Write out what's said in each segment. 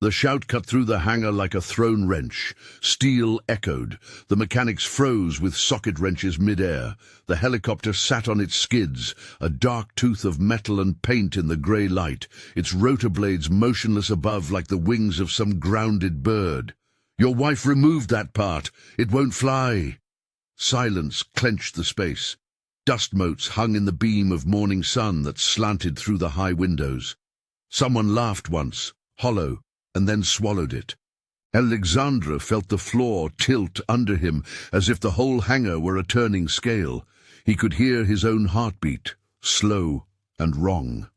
The shout cut through the hangar like a thrown wrench. Steel echoed. The mechanics froze with socket wrenches mid-air. The helicopter sat on its skids, a dark tooth of metal and paint in the grey light, its rotor blades motionless above like the wings of some grounded bird. "Your wife removed that part. It won't fly." Silence clenched the space. Dust motes hung in the beam of morning sun that slanted through the high windows. Someone laughed once, hollow, and then swallowed it. Alexandre felt the floor tilt under him as if the whole hangar were a turning scale. He could hear his own heartbeat, slow and wrong.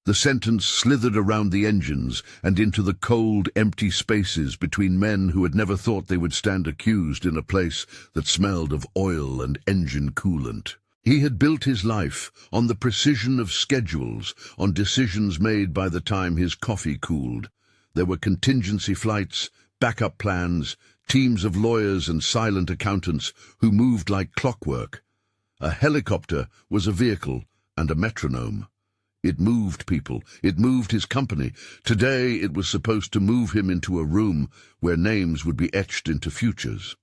The sentence slithered around the engines and into the cold, empty spaces between men who had never thought they would stand accused in a place that smelled of oil and engine coolant. He had built his life on the precision of schedules, on decisions made by the time his coffee cooled. There were contingency flights, backup plans, teams of lawyers and silent accountants who moved like clockwork. A helicopter was a vehicle and a metronome. It moved people. It moved his company. Today it was supposed to move him into a room where names would be etched into futures.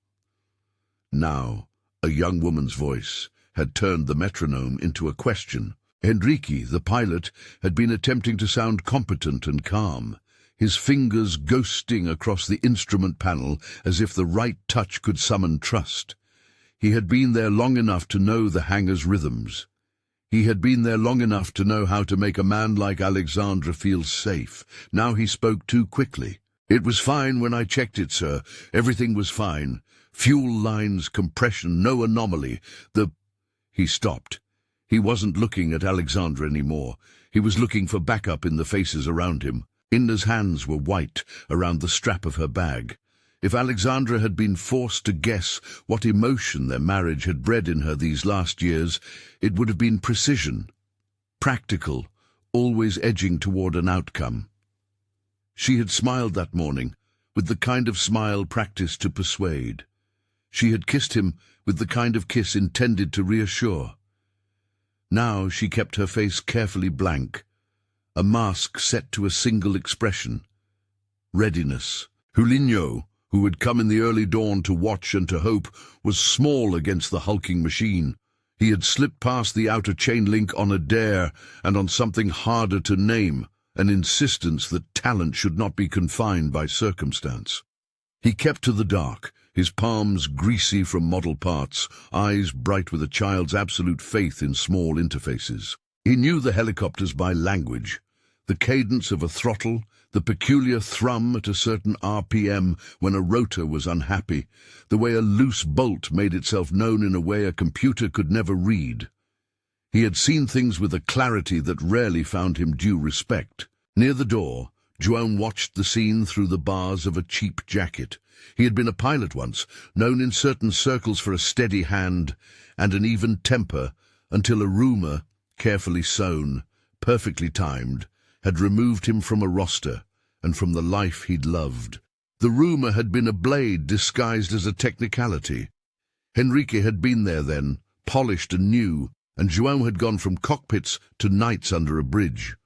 Now, a young woman's voice had turned the metronome into a question. Enrique, the pilot, had been attempting to sound competent and calm, his fingers ghosting across the instrument panel as if the right touch could summon trust. He had been there long enough to know the hangar's rhythms. He had been there long enough to know how to make a man like Alexandre feel safe. Now he spoke too quickly. "It was fine when I checked it, sir. Everything was fine. Fuel lines, compression, no anomaly. He stopped. He wasn't looking at Alexandre anymore. He was looking for backup in the faces around him. Inna's hands were white around the strap of her bag. If Alexandre had been forced to guess what emotion their marriage had bred in her these last years, it would have been precision, practical, always edging toward an outcome. She had smiled that morning, with the kind of smile practiced to persuade. She had kissed him with the kind of kiss intended to reassure. Now she kept her face carefully blank, a mask set to a single expression: readiness. Julinho, who had come in the early dawn to watch and to hope, was small against the hulking machine. He had slipped past the outer chain link on a dare and on something harder to name, an insistence that talent should not be confined by circumstance. He kept to the dark, his palms greasy from model parts, eyes bright with a child's absolute faith in small interfaces. He knew the helicopters by language, the cadence of a throttle, the peculiar thrum at a certain RPM when a rotor was unhappy, the way a loose bolt made itself known in a way a computer could never read. He had seen things with a clarity that rarely found him due respect. Near the door, Joan watched the scene through the bars of a cheap jacket. He had been a pilot once, known in certain circles for a steady hand and an even temper, until a rumour, carefully sown, perfectly timed, had removed him from a roster and from the life he'd loved. The rumour had been a blade disguised as a technicality. Enrique had been there then, polished and new, and João had gone from cockpits to nights under a bridge.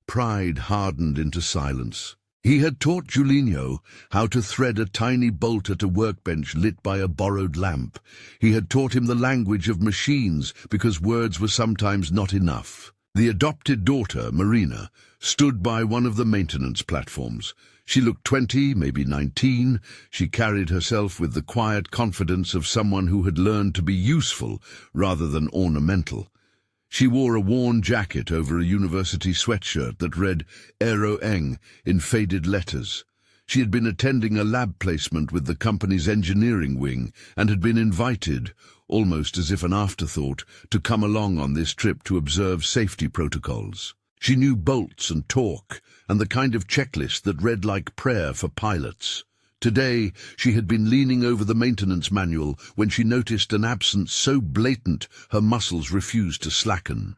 Pride hardened into silence. He had taught Julinho how to thread a tiny bolt at a workbench lit by a borrowed lamp. He had taught him the language of machines because words were sometimes not enough. The adopted daughter, Marina, stood by one of the maintenance platforms. She looked 20, maybe 19. She carried herself with the quiet confidence of someone who had learned to be useful rather than ornamental. She wore a worn jacket over a university sweatshirt that read Aero Eng in faded letters. She had been attending a lab placement with the company's engineering wing and had been invited, almost as if an afterthought, to come along on this trip to observe safety protocols. She knew bolts and torque and the kind of checklist that read like prayer for pilots. Today, she had been leaning over the maintenance manual when she noticed an absence so blatant her muscles refused to slacken.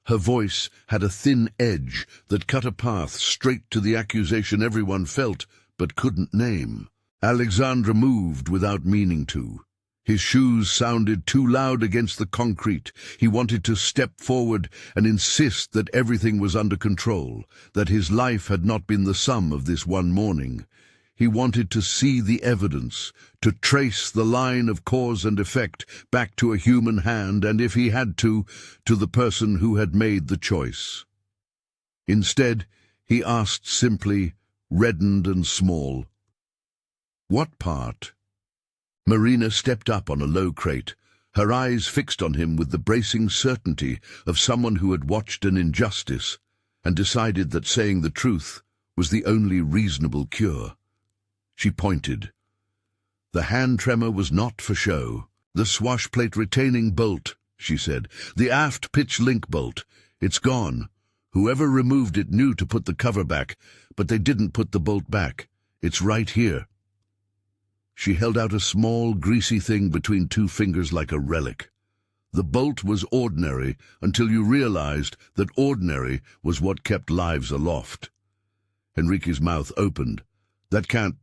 Her voice had a thin edge that cut a path straight to the accusation everyone felt but couldn't name. Alexandre moved without meaning to. His shoes sounded too loud against the concrete. He wanted to step forward and insist that everything was under control, that his life had not been the sum of this one morning. He wanted to see the evidence, to trace the line of cause and effect back to a human hand, and if he had to the person who had made the choice. Instead, he asked simply, reddened and small, "What part?" Marina stepped up on a low crate, her eyes fixed on him with the bracing certainty of someone who had watched an injustice and decided that saying the truth was the only reasonable cure. She pointed. The hand tremor was not for show. "The swash plate retaining bolt," she said. "The aft pitch link bolt. It's gone. Whoever removed it knew to put the cover back, but they didn't put the bolt back. It's right here." She held out a small, greasy thing between two fingers like a relic. The bolt was ordinary until you realized that ordinary was what kept lives aloft. Enrique's mouth opened. "That can't—"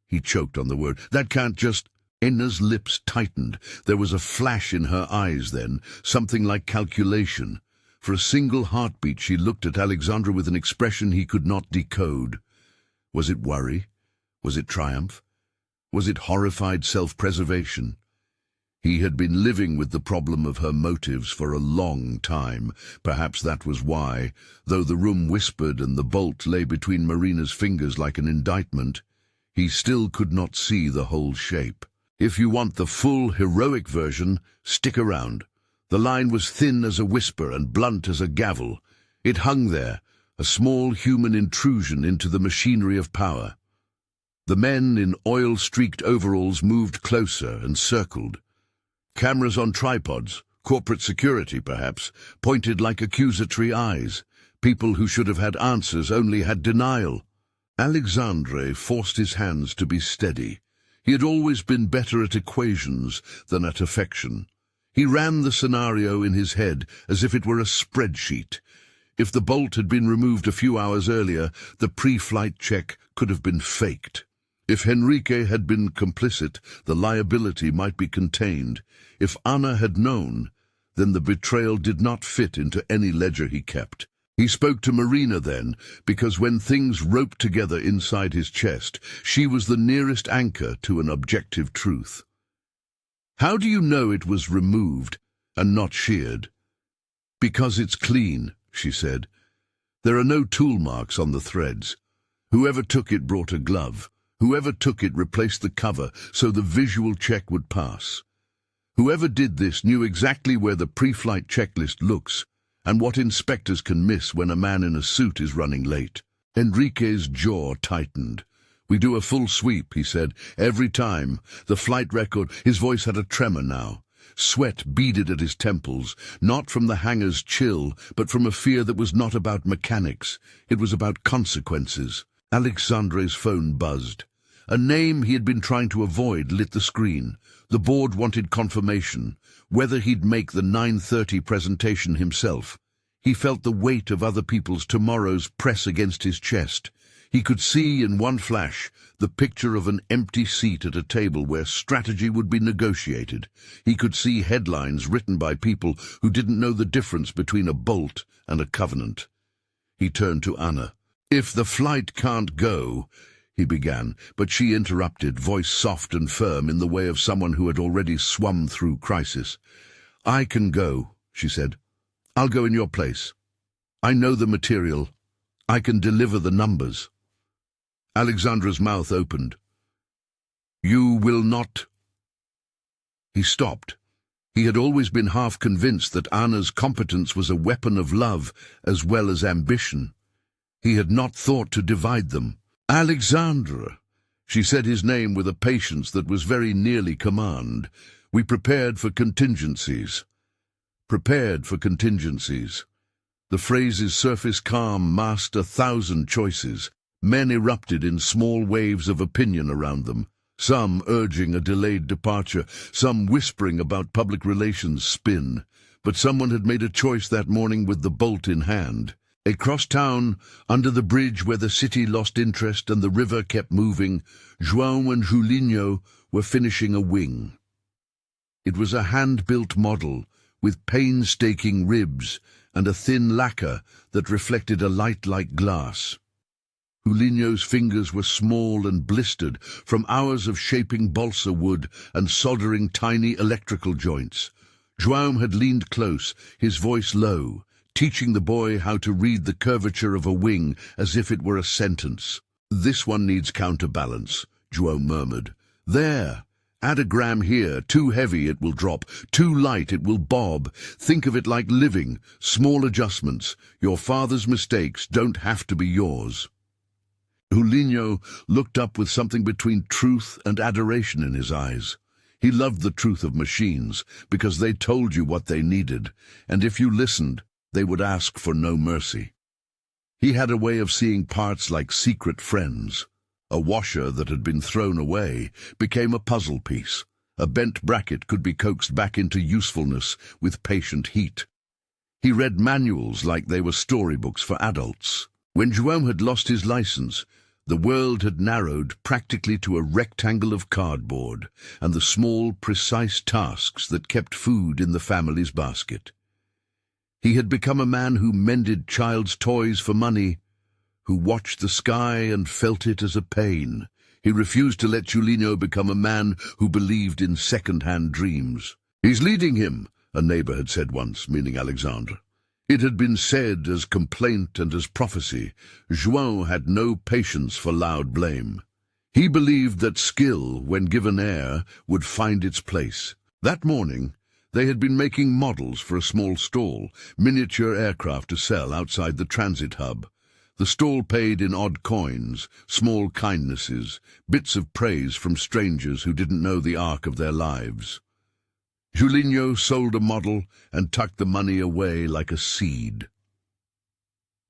He choked on the word. "That can't just—" Enna's lips tightened. There was a flash in her eyes then, something like calculation. For a single heartbeat she looked at Alexandre with an expression he could not decode. Was it worry? Was it triumph? Was it horrified self-preservation? He had been living with the problem of her motives for a long time. Perhaps that was why, though the room whispered and the bolt lay between Marina's fingers like an indictment, he still could not see the whole shape. If you want the full, heroic version, stick around. The line was thin as a whisper and blunt as a gavel. It hung there, a small human intrusion into the machinery of power. The men in oil-streaked overalls moved closer and circled. Cameras on tripods, corporate security perhaps, pointed like accusatory eyes. People who should have had answers only had denial. Alexandre forced his hands to be steady. He had always been better at equations than at affection. He ran the scenario in his head as if it were a spreadsheet. If the bolt had been removed a few hours earlier, the pre-flight check could have been faked. If Enrique had been complicit, the liability might be contained. If Anna had known, then the betrayal did not fit into any ledger he kept. He spoke to Marina then, because when things roped together inside his chest, she was the nearest anchor to an objective truth. "How do you know it was removed and not sheared?" "Because it's clean," she said. "There are no tool marks on the threads. Whoever took it brought a glove. Whoever took it replaced the cover so the visual check would pass. Whoever did this knew exactly where the pre-flight checklist looks and what inspectors can miss when a man in a suit is running late." Enrique's jaw tightened. "We do a full sweep," he said, "every time. The flight record—" His voice had a tremor now. Sweat beaded at his temples, not from the hangar's chill, but from a fear that was not about mechanics. It was about consequences. Alexandre's phone buzzed. A name he had been trying to avoid lit the screen. The board wanted confirmation, whether he'd make the 9:30 presentation himself. He felt the weight of other people's tomorrows press against his chest. He could see in one flash the picture of an empty seat at a table where strategy would be negotiated. He could see headlines written by people who didn't know the difference between a bolt and a covenant. He turned to Anna. "If the flight can't go," he began, but she interrupted, voice soft and firm in the way of someone who had already swum through crisis. "I can go," she said. "I'll go in your place. I know the material. I can deliver the numbers." Alexandre's mouth opened. "You will not—" He stopped. He had always been half convinced that Anna's competence was a weapon of love as well as ambition. He had not thought to divide them. "Alexandre," she said his name with a patience that was very nearly command. "We prepared for contingencies." Prepared for contingencies. The phrase's surface calm masked 1,000 choices. Men erupted in small waves of opinion around them, some urging a delayed departure, some whispering about public relations spin. But someone had made a choice that morning with the bolt in hand. Across town, under the bridge where the city lost interest and the river kept moving, João and Julinho were finishing a wing. It was a hand-built model, with painstaking ribs and a thin lacquer that reflected a light like glass. Julinho's fingers were small and blistered from hours of shaping balsa wood and soldering tiny electrical joints. João had leaned close, his voice low, teaching the boy how to read the curvature of a wing as if it were a sentence. "This one needs counterbalance," João murmured. "There! Add a gram here. Too heavy, it will drop. Too light, it will bob. Think of it like living. Small adjustments. Your father's mistakes don't have to be yours." Julinho looked up with something between truth and adoration in his eyes. He loved the truth of machines because they told you what they needed, and if you listened, they would ask for no mercy. He had a way of seeing parts like secret friends. A washer that had been thrown away became a puzzle piece. A bent bracket could be coaxed back into usefulness with patient heat. He read manuals like they were storybooks for adults. When João had lost his license, the world had narrowed practically to a rectangle of cardboard and the small, precise tasks that kept food in the family's basket. He had become a man who mended child's toys for money, who watched the sky and felt it as a pain. He refused to let Julinho become a man who believed in second-hand dreams. "He's leading him," a neighbor had said once, meaning Alexandre. It had been said as complaint and as prophecy. João had no patience for loud blame. He believed that skill, when given air, would find its place. That morning, they had been making models for a small stall, miniature aircraft to sell outside the transit hub. The stall paid in odd coins, small kindnesses, bits of praise from strangers who didn't know the arc of their lives. Julinho sold a model and tucked the money away like a seed.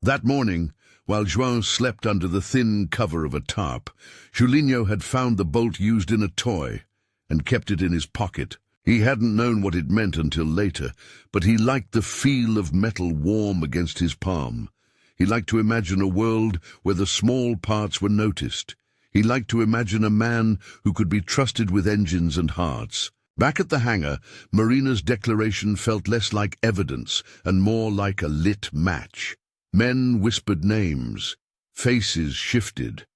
That morning, while João slept under the thin cover of a tarp, Julinho had found the bolt used in a toy and kept it in his pocket. He hadn't known what it meant until later, but he liked the feel of metal warm against his palm. He liked to imagine a world where the small parts were noticed. He liked to imagine a man who could be trusted with engines and hearts. Back at the hangar, Marina's declaration felt less like evidence and more like a lit match. Men whispered names. Faces shifted.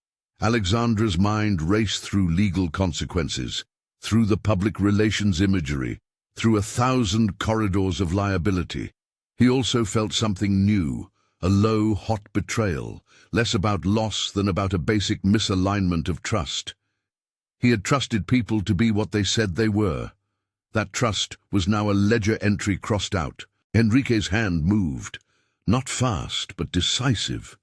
Alexandre's mind raced through legal consequences, through the public relations imagery, through 1,000 corridors of liability. He also felt something new, a low, hot betrayal, less about loss than about a basic misalignment of trust. He had trusted people to be what they said they were. That trust was now a ledger entry crossed out. Enrique's hand moved, not fast, but decisive.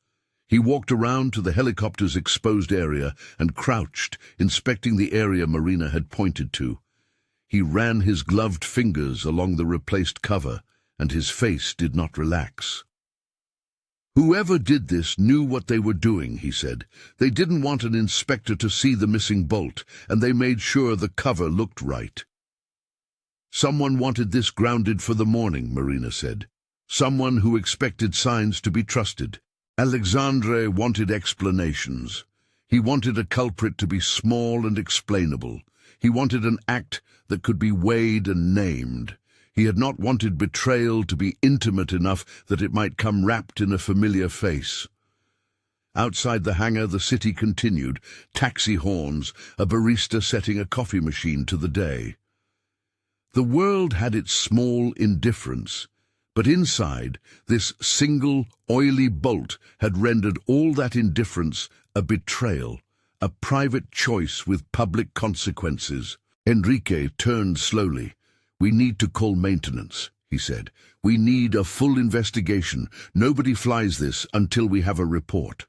He walked around to the helicopter's exposed area and crouched, inspecting the area Marina had pointed to. He ran his gloved fingers along the replaced cover, and his face did not relax. "Whoever did this knew what they were doing," he said. "They didn't want an inspector to see the missing bolt, and they made sure the cover looked right." "Someone wanted this grounded for the morning," Marina said. "Someone who expected signs to be trusted." Alexandre wanted explanations. He wanted a culprit to be small and explainable. He wanted an act that could be weighed and named. He had not wanted betrayal to be intimate enough that it might come wrapped in a familiar face. Outside the hangar, the city continued, taxi horns, a barista setting a coffee machine to the day. The world had its small indifference, but inside, this single, oily bolt had rendered all that indifference a betrayal, a private choice with public consequences. Enrique turned slowly. "We need to call maintenance," he said. "We need a full investigation. Nobody flies this until we have a report."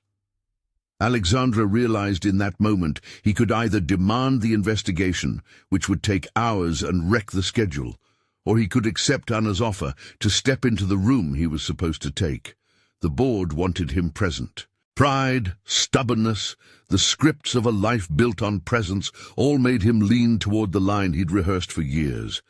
Alexandre realized in that moment he could either demand the investigation, which would take hours and wreck the schedule, or he could accept Anna's offer to step into the room he was supposed to take. The board wanted him present. Pride, stubbornness, the scripts of a life built on presence all made him lean toward the line he'd rehearsed for years.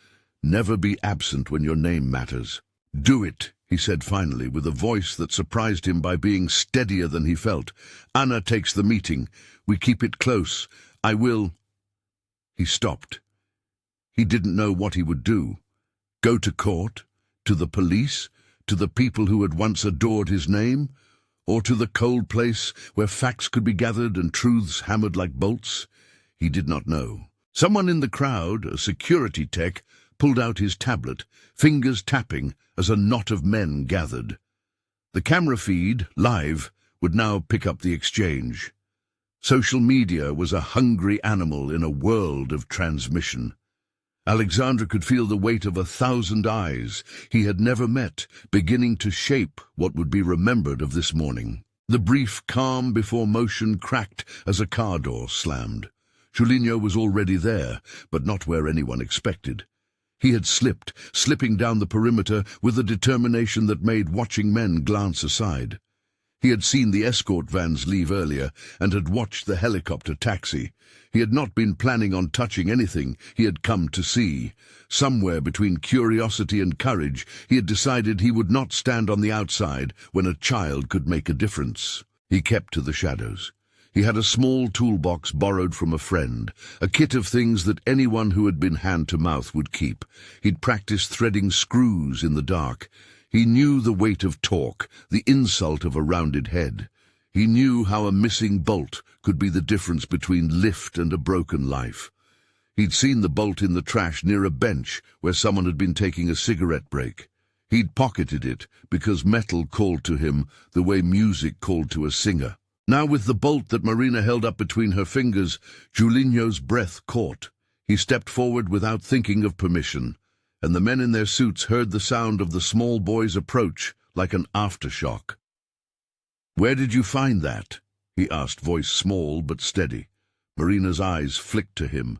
"Never be absent when your name matters." "Do it," he said finally, with a voice that surprised him by being steadier than he felt. "Anna takes the meeting. We keep it close. I will—" He stopped. He didn't know what he would do. Go to court? To the police? To the people who had once adored his name? Or to the cold place where facts could be gathered and truths hammered like bolts? He did not know. Someone in the crowd, a security tech, pulled out his tablet, fingers tapping as a knot of men gathered. The camera feed, live, would now pick up the exchange. Social media was a hungry animal in a world of transmission. Alexandre could feel the weight of 1,000 eyes he had never met, beginning to shape what would be remembered of this morning. The brief calm before motion cracked as a car door slammed. Julinho was already there, but not where anyone expected. He had slipped, slipping down the perimeter with a determination that made watching men glance aside. He had seen the escort vans leave earlier and had watched the helicopter taxi. He had not been planning on touching anything he had come to see. Somewhere between curiosity and courage, he had decided he would not stand on the outside when a child could make a difference. He kept to the shadows. He had a small toolbox borrowed from a friend, a kit of things that anyone who had been hand-to-mouth would keep. He'd practiced threading screws in the dark. He knew the weight of torque, the insult of a rounded head. He knew how a missing bolt could be the difference between lift and a broken life. He'd seen the bolt in the trash near a bench where someone had been taking a cigarette break. He'd pocketed it because metal called to him the way music called to a singer. Now with the bolt that Marina held up between her fingers, Julinho's breath caught. He stepped forward without thinking of permission, and the men in their suits heard the sound of the small boy's approach like an aftershock. "Where did you find that?" he asked, voice small but steady. Marina's eyes flicked to him.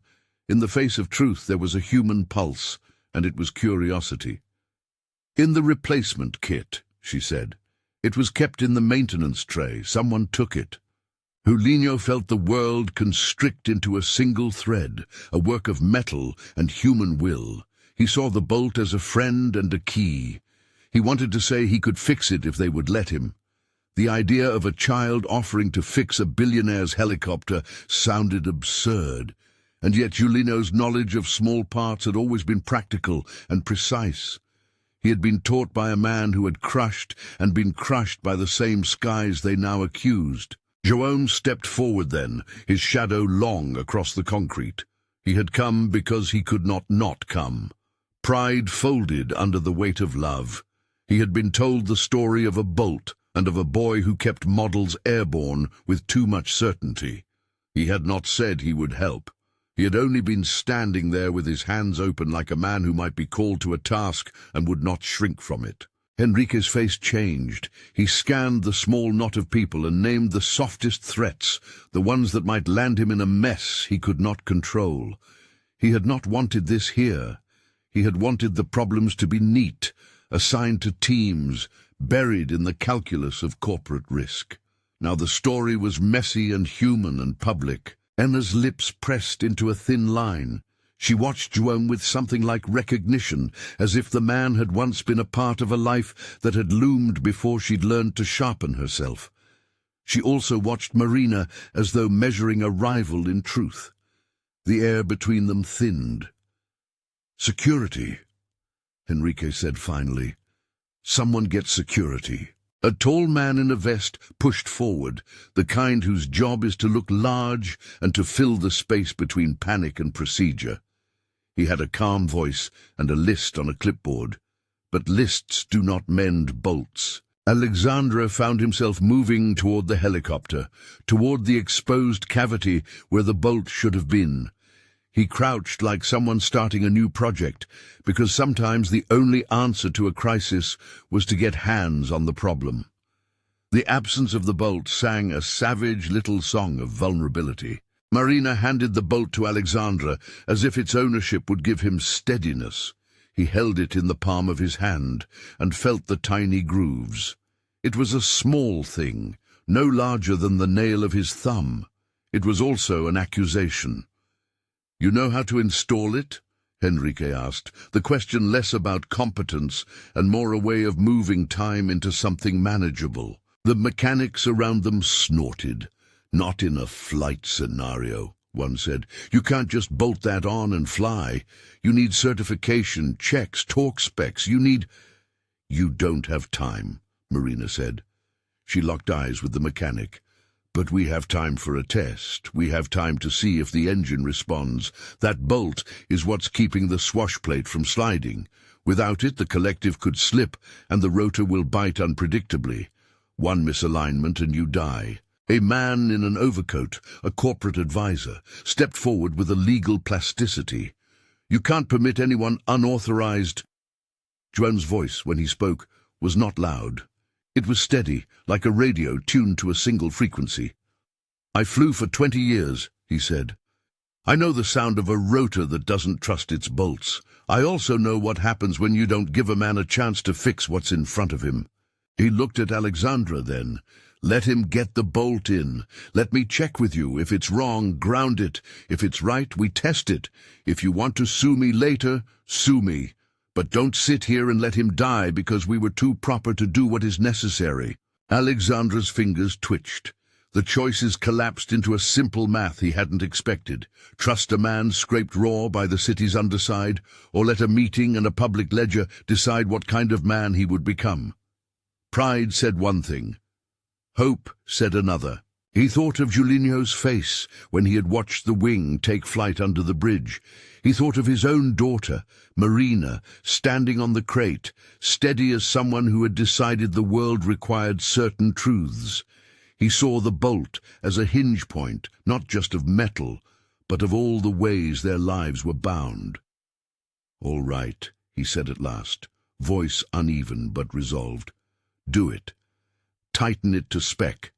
In the face of truth there was a human pulse, and it was curiosity. "In the replacement kit," she said. "It was kept in the maintenance tray. Someone took it." Julinho felt the world constrict into a single thread, a work of metal and human will. He saw the bolt as a friend and a key. He wanted to say he could fix it if they would let him. The idea of a child offering to fix a billionaire's helicopter sounded absurd, and yet Julinho's knowledge of small parts had always been practical and precise. He had been taught by a man who had crushed and been crushed by the same skies they now accused. João stepped forward then, his shadow long across the concrete. He had come because he could not come. Pride folded under the weight of love. He had been told the story of a bolt and of a boy who kept models airborne with too much certainty. He had not said he would help. He had only been standing there with his hands open like a man who might be called to a task and would not shrink from it. Henrique's face changed. He scanned the small knot of people and named the softest threats, the ones that might land him in a mess he could not control. He had not wanted this here. He had wanted the problems to be neat, assigned to teams, buried in the calculus of corporate risk. Now the story was messy and human and public. Enna's lips pressed into a thin line. She watched João with something like recognition, as if the man had once been a part of a life that had loomed before she'd learned to sharpen herself. She also watched Marina as though measuring a rival in truth. The air between them thinned. "Security," Henrique said finally. "Someone get security." A tall man in a vest pushed forward, the kind whose job is to look large and to fill the space between panic and procedure. He had a calm voice and a list on a clipboard. But lists do not mend bolts. Alexandre found himself moving toward the helicopter, toward the exposed cavity where the bolt should have been. He crouched like someone starting a new project, because sometimes the only answer to a crisis was to get hands on the problem. The absence of the bolt sang a savage little song of vulnerability. Marina handed the bolt to Alexandre as if its ownership would give him steadiness. He held it in the palm of his hand and felt the tiny grooves. It was a small thing, no larger than the nail of his thumb. It was also an accusation. "You know how to install it?" Henrique asked, the question less about competence and more a way of moving time into something manageable. The mechanics around them snorted. "Not in a flight scenario. one said. "You can't just bolt that on and fly. You need certification, checks, torque specs. You don't have time," Marina said. She locked eyes with the mechanic. "But we have time for a test. We have time to see if the engine responds. That bolt is what's keeping the swash plate from sliding. Without it, the collective could slip, and the rotor will bite unpredictably. One misalignment and you die." A man in an overcoat, a corporate advisor, stepped forward with a legal plasticity. "You can't permit anyone unauthorized." Juan's voice, when he spoke, was not loud. It was steady, like a radio tuned to a single frequency. "I flew for 20 years, he said. "I know the sound of a rotor that doesn't trust its bolts. I also know what happens when you don't give a man a chance to fix what's in front of him." He looked at Alexandre then. "Let him get the bolt in. Let me check with you. If it's wrong, ground it. If it's right, we test it. If you want to sue me later, sue me. But don't sit here and let him die because we were too proper to do what is necessary." Alexandre's fingers twitched. The choices collapsed into a simple math he hadn't expected. Trust a man scraped raw by the city's underside, or let a meeting and a public ledger decide what kind of man he would become. Pride said one thing. Hope said another. He thought of Julinho's face when he had watched the wing take flight under the bridge. He thought of his own daughter, Marina, standing on the crate, steady as someone who had decided the world required certain truths. He saw the bolt as a hinge point, not just of metal, but of all the ways their lives were bound. "All right," he said at last, voice uneven but resolved. "Do it. Tighten it to spec.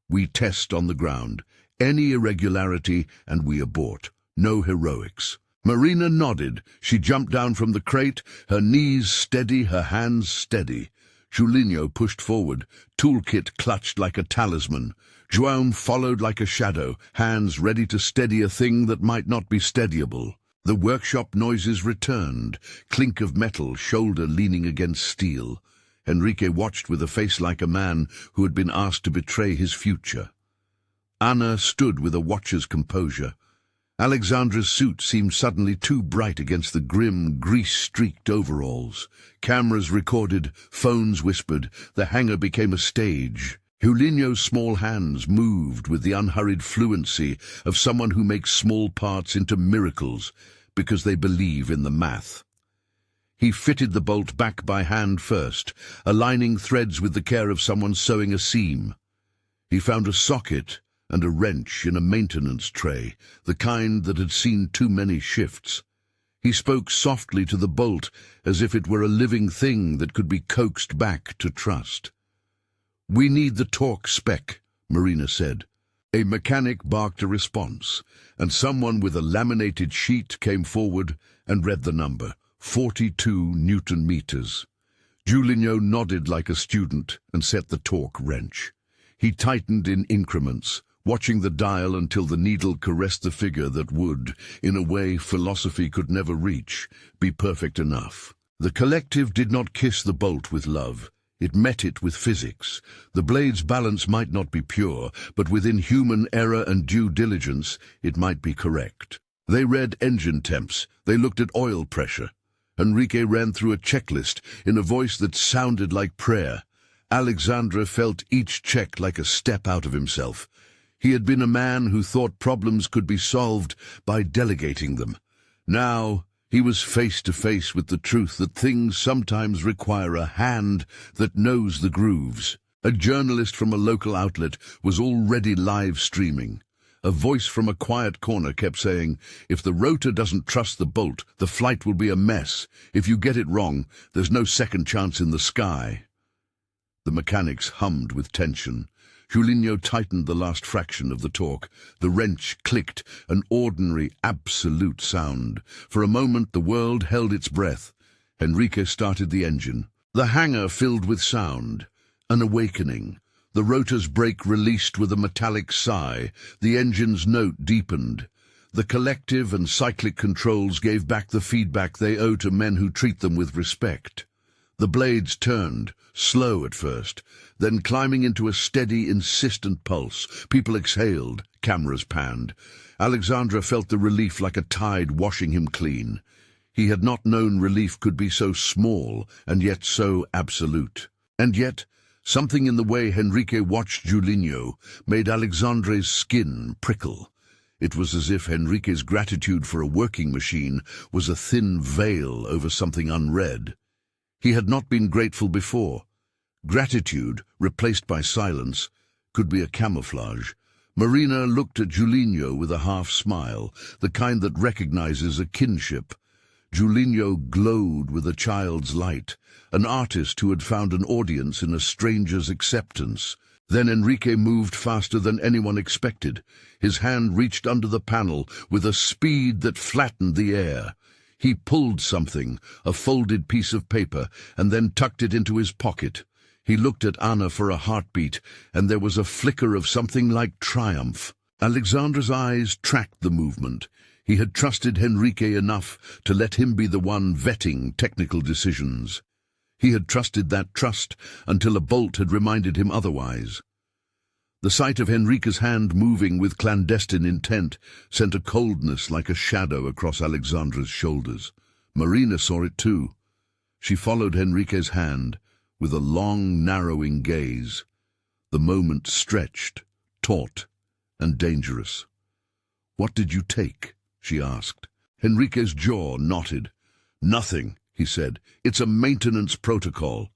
We test on the ground. Any irregularity and we abort. No heroics." Marina nodded. She jumped down from the crate, her knees steady, her hands steady. Julinho pushed forward, toolkit clutched like a talisman. João followed like a shadow, hands ready to steady a thing that might not be steadyable. The workshop noises returned, clink of metal, shoulder leaning against steel. Enrique watched with a face like a man who had been asked to betray his future. Anna stood with a watcher's composure. Alexandre's suit seemed suddenly too bright against the grim, grease-streaked overalls. Cameras recorded, phones whispered, the hangar became a stage. Julinho's small hands moved with the unhurried fluency of someone who makes small parts into miracles because they believe in the math. He fitted the bolt back by hand first, aligning threads with the care of someone sewing a seam. He found a socket and a wrench in a maintenance tray, the kind that had seen too many shifts. He spoke softly to the bolt as if it were a living thing that could be coaxed back to trust. "We need the torque spec," Marina said. A mechanic barked a response, and someone with a laminated sheet came forward and read the number. 42 Newton meters. Julinho nodded like a student and set the torque wrench. He tightened in increments, watching the dial until the needle caressed the figure that would, in a way philosophy could never reach, be perfect enough. The collective did not kiss the bolt with love. It met it with physics. The blade's balance might not be pure, but within human error and due diligence, it might be correct. They read engine temps. They looked at oil pressure. Enrique ran through a checklist in a voice that sounded like prayer. Alexandre felt each check like a step out of himself. He had been a man who thought problems could be solved by delegating them. Now he was face to face with the truth that things sometimes require a hand that knows the grooves. A journalist from a local outlet was already live streaming. A voice from a quiet corner kept saying, "If the rotor doesn't trust the bolt, the flight will be a mess. If you get it wrong, there's no second chance in the sky." The mechanics hummed with tension. Julinho tightened the last fraction of the torque. The wrench clicked, an ordinary, absolute sound. For a moment the world held its breath. Enrique started the engine. The hangar filled with sound. An awakening. The rotor's brake released with a metallic sigh. The engine's note deepened. The collective and cyclic controls gave back the feedback they owe to men who treat them with respect. The blades turned, slow at first, then climbing into a steady, insistent pulse. People exhaled, cameras panned. Alexandre felt the relief like a tide washing him clean. He had not known relief could be so small and yet so absolute. And yet, something in the way Henrique watched Julinho made Alexandre's skin prickle. It was as if Henrique's gratitude for a working machine was a thin veil over something unread. He had not been grateful before. Gratitude, replaced by silence, could be a camouflage. Marina looked at Julinho with a half-smile, the kind that recognizes a kinship. Julinho glowed with a child's light, an artist who had found an audience in a stranger's acceptance. Then Henrique moved faster than anyone expected. His hand reached under the panel with a speed that flattened the air. He pulled something, a folded piece of paper, and then tucked it into his pocket. He looked at Anna for a heartbeat, and there was a flicker of something like triumph. Alexandre's eyes tracked the movement. He had trusted Henrique enough to let him be the one vetting technical decisions. He had trusted that trust until a bolt had reminded him otherwise. The sight of Henrique's hand moving with clandestine intent sent a coldness like a shadow across Alexandre's shoulders. Marina saw it too. She followed Henrique's hand with a long, narrowing gaze. The moment stretched, taut, and dangerous. "What did you take?" she asked. Henrique's jaw knotted. "Nothing," he said. "It's a maintenance protocol."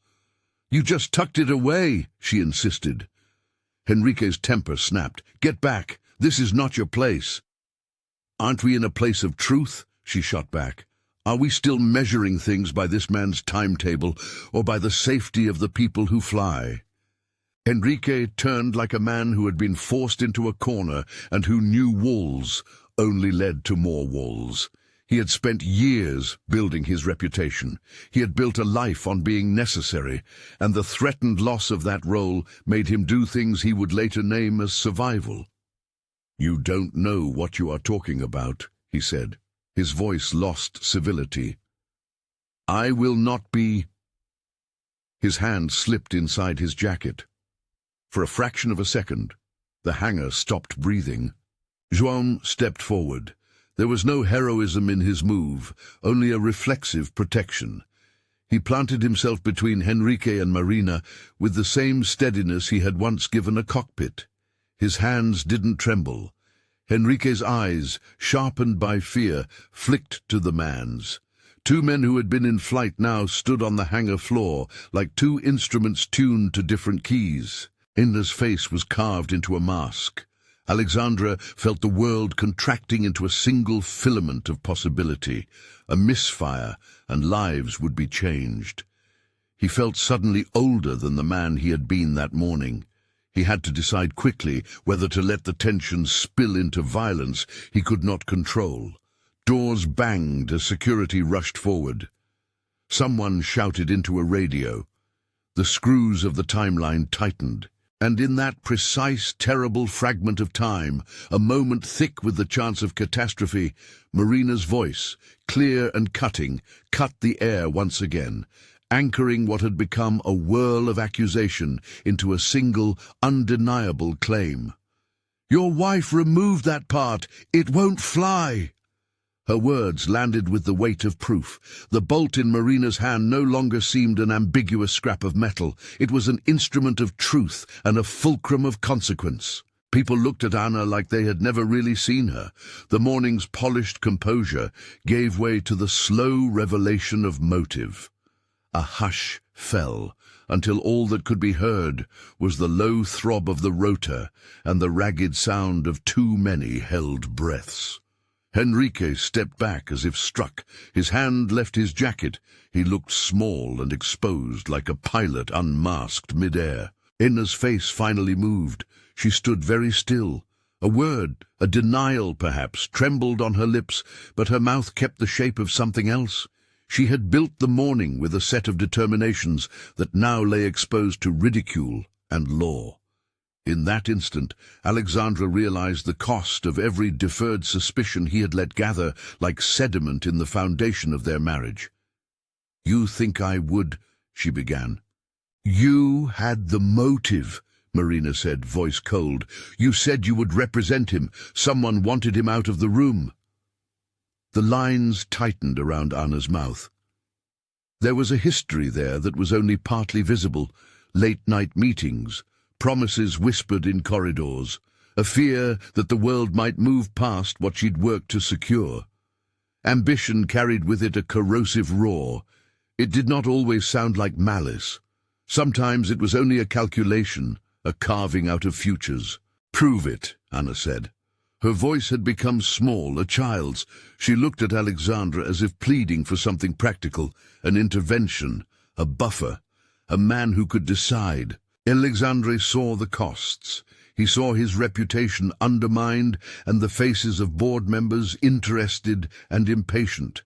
"You just tucked it away," she insisted. Henrique's temper snapped. "Get back. This is not your place." "Aren't we in a place of truth?" she shot back. "Are we still measuring things by this man's timetable or by the safety of the people who fly?" Henrique turned like a man who had been forced into a corner and who knew walls only led to more walls. He had spent years building his reputation. He had built a life on being necessary, and the threatened loss of that role made him do things he would later name as survival. "You don't know what you are talking about," he said. His voice lost civility. "I will not be—" His hand slipped inside his jacket. For a fraction of a second, the hangar stopped breathing. João stepped forward. There was no heroism in his move, only a reflexive protection. He planted himself between Henrique and Marina with the same steadiness he had once given a cockpit. His hands didn't tremble. Henrique's eyes, sharpened by fear, flicked to the man's. Two men who had been in flight now stood on the hangar floor, like two instruments tuned to different keys. Inna's face was carved into a mask. Alexandre felt the world contracting into a single filament of possibility. A misfire, and lives would be changed. He felt suddenly older than the man he had been that morning. He had to decide quickly whether to let the tension spill into violence he could not control. Doors banged as security rushed forward. Someone shouted into a radio. The screws of the timeline tightened. And in that precise, terrible fragment of time, a moment thick with the chance of catastrophe, Marina's voice, clear and cutting, cut the air once again, anchoring what had become a whirl of accusation into a single, undeniable claim. "Your wife removed that part. It won't fly." Her words landed with the weight of proof. The bolt in Marina's hand no longer seemed an ambiguous scrap of metal. It was an instrument of truth and a fulcrum of consequence. People looked at Anna like they had never really seen her. The morning's polished composure gave way to the slow revelation of motive. A hush fell, until all that could be heard was the low throb of the rotor and the ragged sound of too many held breaths. Henrique stepped back as if struck. His hand left his jacket. He looked small and exposed, like a pilot unmasked mid-air. Inna's face finally moved. She stood very still. A word, a denial perhaps, trembled on her lips, but her mouth kept the shape of something else. She had built the morning with a set of determinations that now lay exposed to ridicule and law. In that instant, Alexandre realized the cost of every deferred suspicion he had let gather like sediment in the foundation of their marriage. "You think I would—" she began. You had the motive, Marina said, voice cold. You said you would represent him. Someone wanted him out of the room. The lines tightened around Anna's mouth. There was a history there that was only partly visible. Late-night meetings, promises whispered in corridors, a fear that the world might move past what she'd worked to secure. Ambition carried with it a corrosive roar. It did not always sound like malice. Sometimes it was only a calculation, a carving out of futures. Prove it, Anna said. Her voice had become small, a child's. She looked at Alexandre as if pleading for something practical, an intervention, a buffer, a man who could decide. Alexandre saw the costs. He saw his reputation undermined and the faces of board members interested and impatient.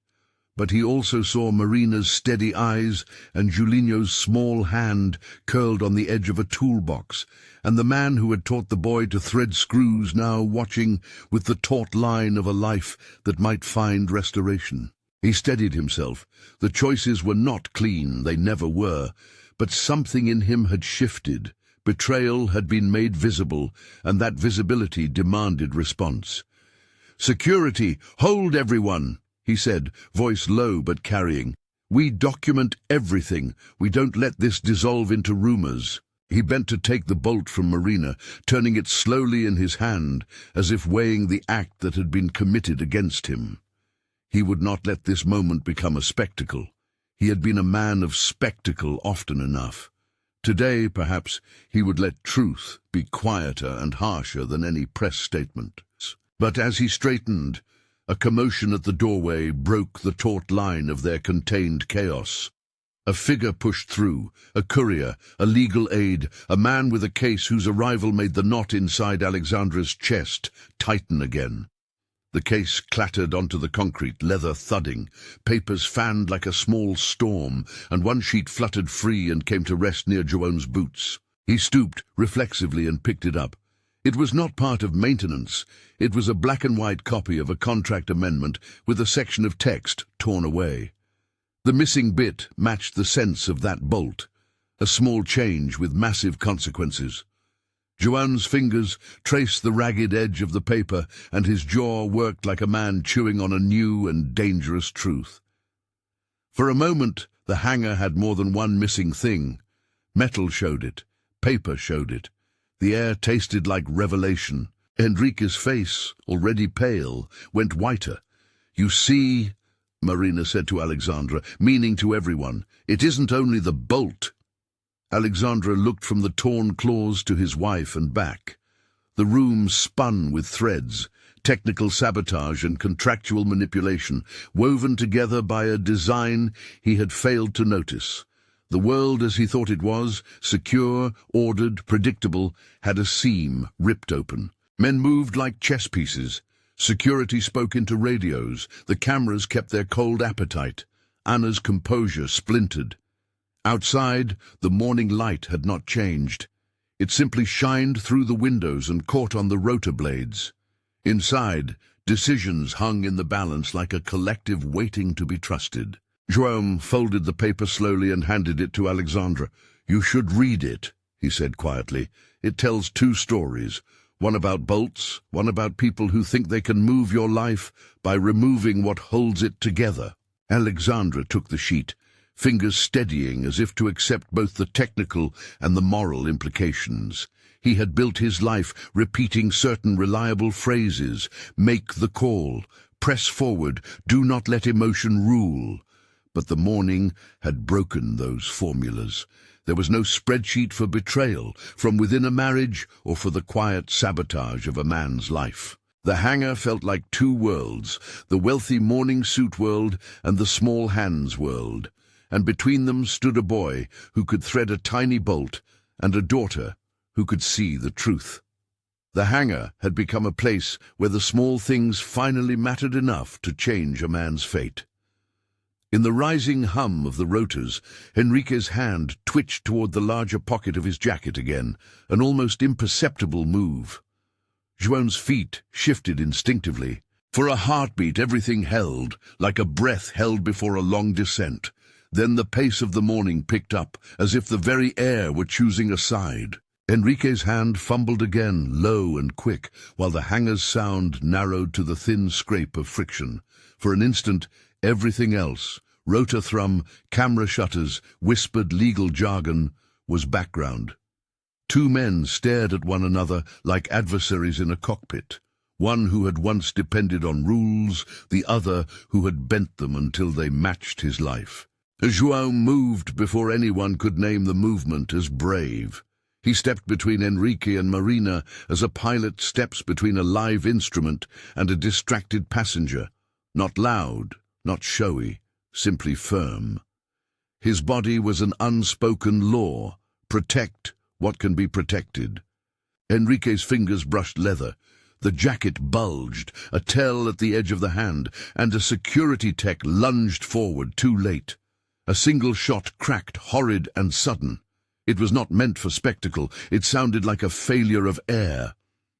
But he also saw Marina's steady eyes and Julinho's small hand curled on the edge of a toolbox, and the man who had taught the boy to thread screws now watching with the taut line of a life that might find restoration. He steadied himself. The choices were not clean, they never were, but something in him had shifted. Betrayal had been made visible, and that visibility demanded response. "Security, hold everyone!" he said, voice low but carrying. "We document everything. We don't let this dissolve into rumors." He bent to take the bolt from Marina, turning it slowly in his hand, as if weighing the act that had been committed against him. He would not let this moment become a spectacle. He had been a man of spectacle often enough. Today, perhaps, he would let truth be quieter and harsher than any press statement. But as he straightened, a commotion at the doorway broke the taut line of their contained chaos. A figure pushed through, a courier, a legal aid, a man with a case whose arrival made the knot inside Alexandre's chest tighten again. The case clattered onto the concrete, leather thudding. Papers fanned like a small storm, and one sheet fluttered free and came to rest near Joan's boots. He stooped reflexively and picked it up. It was not part of maintenance. It was a black-and-white copy of a contract amendment with a section of text torn away. The missing bit matched the sense of that bolt, a small change with massive consequences. Joan's fingers traced the ragged edge of the paper, and his jaw worked like a man chewing on a new and dangerous truth. For a moment, the hangar had more than one missing thing. Metal showed it. Paper showed it. The air tasted like revelation. Enrique's face, already pale, went whiter. "You see," Marina said to Alexandre, meaning to everyone, "it isn't only the bolt." Alexandre looked from the torn claws to his wife and back. The room spun with threads, technical sabotage and contractual manipulation, woven together by a design he had failed to notice. The world as he thought it was, secure, ordered, predictable, had a seam ripped open. Men moved like chess pieces. Security spoke into radios. The cameras kept their cold appetite. Anna's composure splintered. Outside, the morning light had not changed. It simply shined through the windows and caught on the rotor blades. Inside, decisions hung in the balance like a collective waiting to be trusted. Joan folded the paper slowly and handed it to Alexandre. "You should read it," he said quietly. "It tells two stories. One about bolts, one about people who think they can move your life by removing what holds it together." Alexandre took the sheet, fingers steadying as if to accept both the technical and the moral implications. He had built his life repeating certain reliable phrases: make the call, press forward, do not let emotion rule. But the morning had broken those formulas. There was no spreadsheet for betrayal, from within a marriage or for the quiet sabotage of a man's life. The hangar felt like two worlds, the wealthy morning suit world and the small hands world. And between them stood a boy who could thread a tiny bolt and a daughter who could see the truth. The hangar had become a place where the small things finally mattered enough to change a man's fate. In the rising hum of the rotors, Enrique's hand twitched toward the larger pocket of his jacket again, an almost imperceptible move. Joan's feet shifted instinctively. For a heartbeat, everything held, like a breath held before a long descent. Then the pace of the morning picked up, as if the very air were choosing a side. Enrique's hand fumbled again, low and quick, while the hangar's sound narrowed to the thin scrape of friction. For an instant, everything else, rotor thrum, camera shutters, whispered legal jargon, was background. Two men stared at one another like adversaries in a cockpit, one who had once depended on rules, the other who had bent them until they matched his life. João moved before anyone could name the movement as brave. He stepped between Enrique and Marina as a pilot steps between a live instrument and a distracted passenger, not loud, not showy, simply firm. His body was an unspoken law: protect what can be protected. Enrique's fingers brushed leather. The jacket bulged, a tell at the edge of the hand, and a security tech lunged forward too late. A single shot cracked, horrid and sudden. It was not meant for spectacle. It sounded like a failure of air.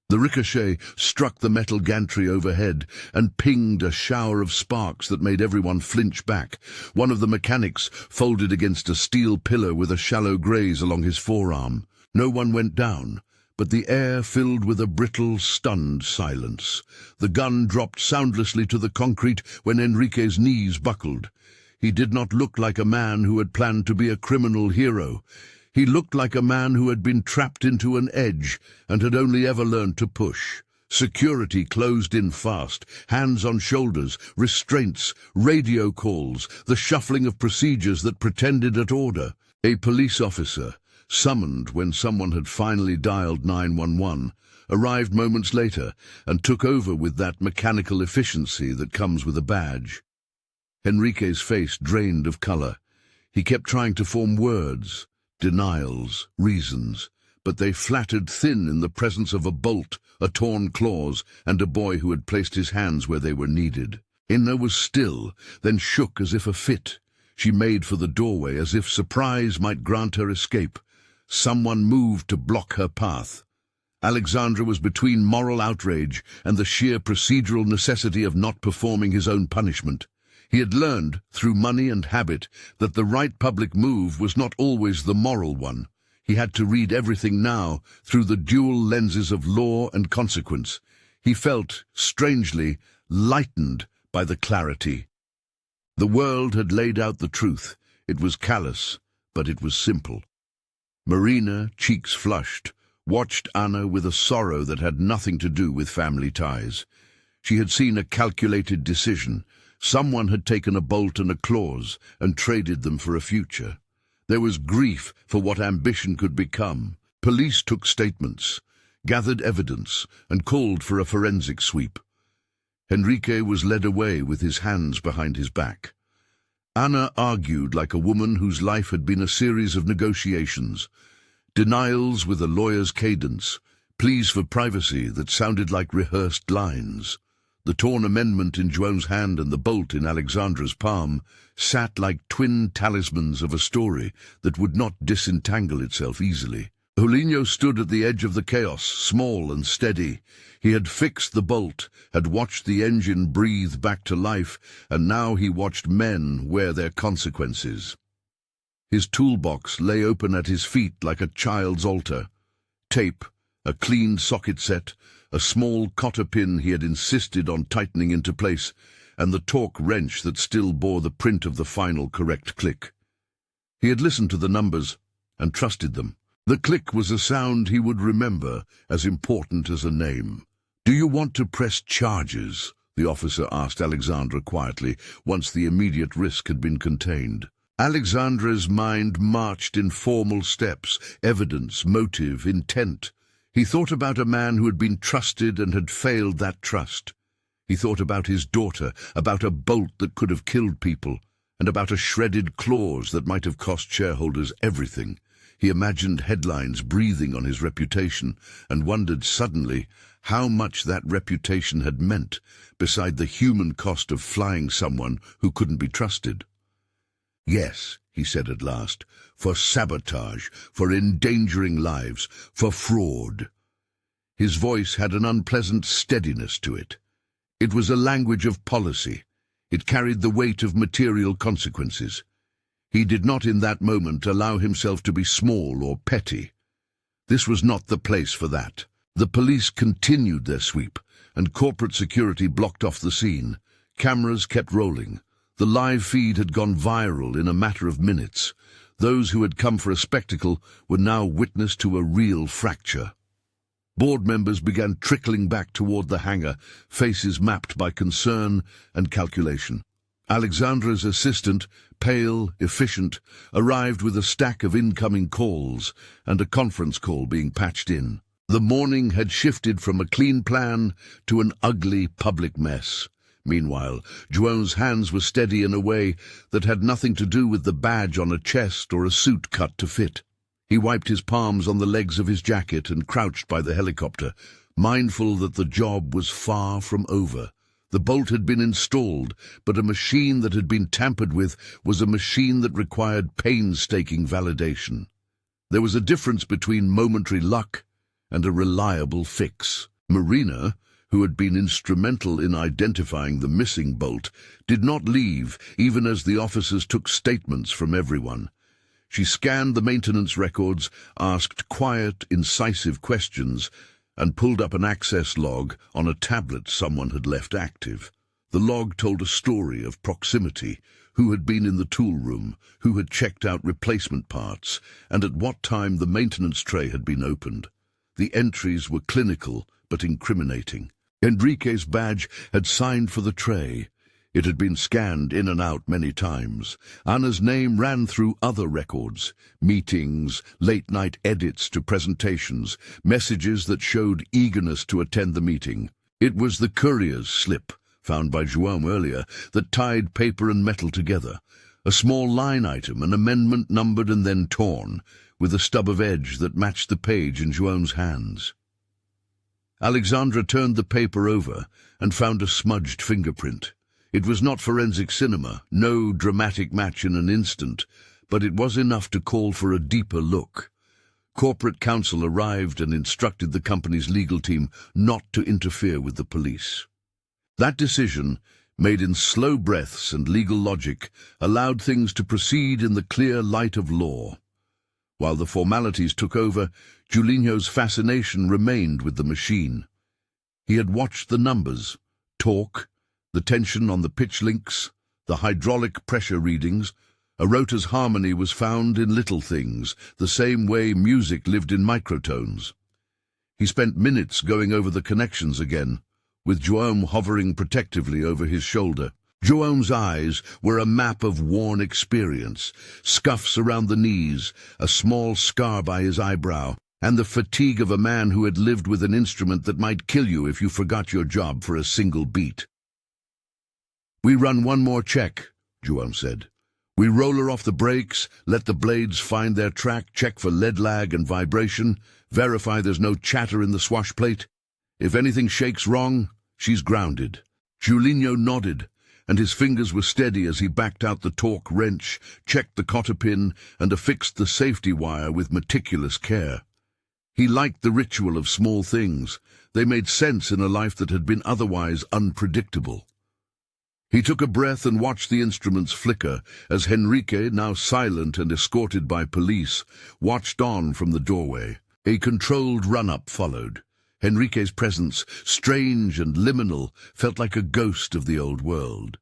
The ricochet struck the metal gantry overhead and pinged a shower of sparks that made everyone flinch back. One of the mechanics folded against a steel pillar with a shallow graze along his forearm. No one went down, but the air filled with a brittle, stunned silence. The gun dropped soundlessly to the concrete when Enrique's knees buckled. He did not look like a man who had planned to be a criminal hero. He looked like a man who had been trapped into an edge and had only ever learned to push. Security closed in fast, hands on shoulders, restraints, radio calls, the shuffling of procedures that pretended at order. A police officer, summoned when someone had finally dialed 911, arrived moments later and took over with that mechanical efficiency that comes with a badge. Enrique's face drained of color. He kept trying to form words, denials, reasons, but they flattered thin in the presence of a bolt, a torn clause, and a boy who had placed his hands where they were needed. Inna was still, then shook as if a fit. She made for the doorway as if surprise might grant her escape. Someone moved to block her path. Alexandre was between moral outrage and the sheer procedural necessity of not performing his own punishment. He had learned, through money and habit, that the right public move was not always the moral one. He had to read everything now through the dual lenses of law and consequence. He felt, strangely, lightened by the clarity. The world had laid out the truth. It was callous, but it was simple. Marina, cheeks flushed, watched Anna with a sorrow that had nothing to do with family ties. She had seen a calculated decision. Someone had taken a bolt and a clause and traded them for a future. There was grief for what ambition could become. Police took statements, gathered evidence, and called for a forensic sweep. Enrique was led away with his hands behind his back. Anna argued like a woman whose life had been a series of negotiations, denials with a lawyer's cadence, pleas for privacy that sounded like rehearsed lines. The torn amendment in João's hand and the bolt in Alexandre's palm sat like twin talismans of a story that would not disentangle itself easily. Julinho stood at the edge of the chaos, small and steady. He had fixed the bolt, had watched the engine breathe back to life, and now he watched men wear their consequences. His toolbox lay open at his feet like a child's altar. Tape, a clean socket set, a small cotter pin he had insisted on tightening into place, and the torque wrench that still bore the print of the final correct click. He had listened to the numbers and trusted them. The click was a sound he would remember, as important as a name. "Do you want to press charges?" the officer asked Alexandre quietly, once the immediate risk had been contained. Alexandre's mind marched in formal steps, evidence, motive, intent. He thought about a man who had been trusted and had failed that trust. He thought about his daughter, about a bolt that could have killed people, and about a shredded clause that might have cost shareholders everything. He imagined headlines breathing on his reputation and wondered suddenly how much that reputation had meant beside the human cost of flying someone who couldn't be trusted. "Yes," he said at last, "for sabotage, for endangering lives, for fraud." His voice had an unpleasant steadiness to it. It was a language of policy. It carried the weight of material consequences. He did not in that moment allow himself to be small or petty. This was not the place for that. The police continued their sweep, and corporate security blocked off the scene. Cameras kept rolling. The live feed had gone viral in a matter of minutes. Those who had come for a spectacle were now witness to a real fracture. Board members began trickling back toward the hangar, faces mapped by concern and calculation. Alexandre's assistant, pale, efficient, arrived with a stack of incoming calls and a conference call being patched in. The morning had shifted from a clean plan to an ugly public mess. Meanwhile, João's hands were steady in a way that had nothing to do with the badge on a chest or a suit cut to fit. He wiped his palms on the legs of his jacket and crouched by the helicopter, mindful that the job was far from over. The bolt had been installed, but a machine that had been tampered with was a machine that required painstaking validation. There was a difference between momentary luck and a reliable fix. Marina, who had been instrumental in identifying the missing bolt, did not leave, even as the officers took statements from everyone. She scanned the maintenance records, asked quiet, incisive questions, and pulled up an access log on a tablet someone had left active. The log told a story of proximity, who had been in the tool room, who had checked out replacement parts, and at what time the maintenance tray had been opened. The entries were clinical but incriminating. Enrique's badge had signed for the tray. It had been scanned in and out many times. Anna's name ran through other records, meetings, late-night edits to presentations, messages that showed eagerness to attend the meeting. It was the courier's slip, found by João earlier, that tied paper and metal together. A small line item, an amendment numbered and then torn, with a stub of edge that matched the page in João's hands. Alexandre turned the paper over and found a smudged fingerprint. It was not forensic cinema, no dramatic match in an instant, but it was enough to call for a deeper look. Corporate counsel arrived and instructed the company's legal team not to interfere with the police. That decision, made in slow breaths and legal logic, allowed things to proceed in the clear light of law. While the formalities took over, Julinho's fascination remained with the machine. He had watched the numbers, torque, the tension on the pitch links, the hydraulic pressure readings. A rotor's harmony was found in little things, the same way music lived in microtones. He spent minutes going over the connections again, with João hovering protectively over his shoulder. João's eyes were a map of worn experience, scuffs around the knees, a small scar by his eyebrow, and the fatigue of a man who had lived with an instrument that might kill you if you forgot your job for a single beat. "We run one more check," João said. "We roller off the brakes, let the blades find their track, check for lead lag and vibration, verify there's no chatter in the swash plate. If anything shakes wrong, she's grounded." Julinho nodded, and his fingers were steady as he backed out the torque wrench, checked the cotter pin, and affixed the safety wire with meticulous care. He liked the ritual of small things. They made sense in a life that had been otherwise unpredictable. He took a breath and watched the instruments flicker as Henrique, now silent and escorted by police, watched on from the doorway. A controlled run-up followed. Henrique's presence, strange and liminal, felt like a ghost of the old world.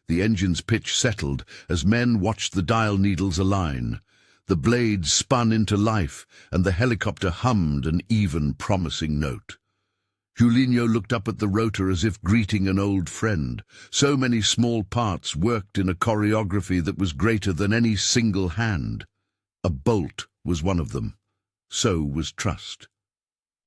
The engine's pitch settled as men watched the dial needles align. The blades spun into life, and the helicopter hummed an even, promising note. Julinho looked up at the rotor as if greeting an old friend. So many small parts worked in a choreography that was greater than any single hand. A bolt was one of them. So was trust.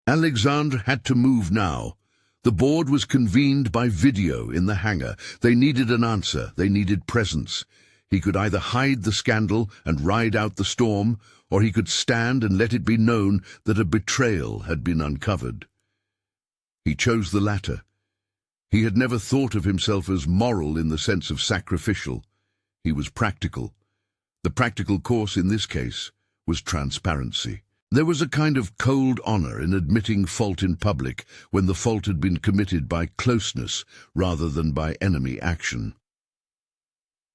Alexandre had to move now. The board was convened by video in the hangar. They needed an answer. They needed presence. He could either hide the scandal and ride out the storm, or he could stand and let it be known that a betrayal had been uncovered. He chose the latter. He had never thought of himself as moral in the sense of sacrificial. He was practical. The practical course in this case was transparency. There was a kind of cold honor in admitting fault in public when the fault had been committed by closeness rather than by enemy action.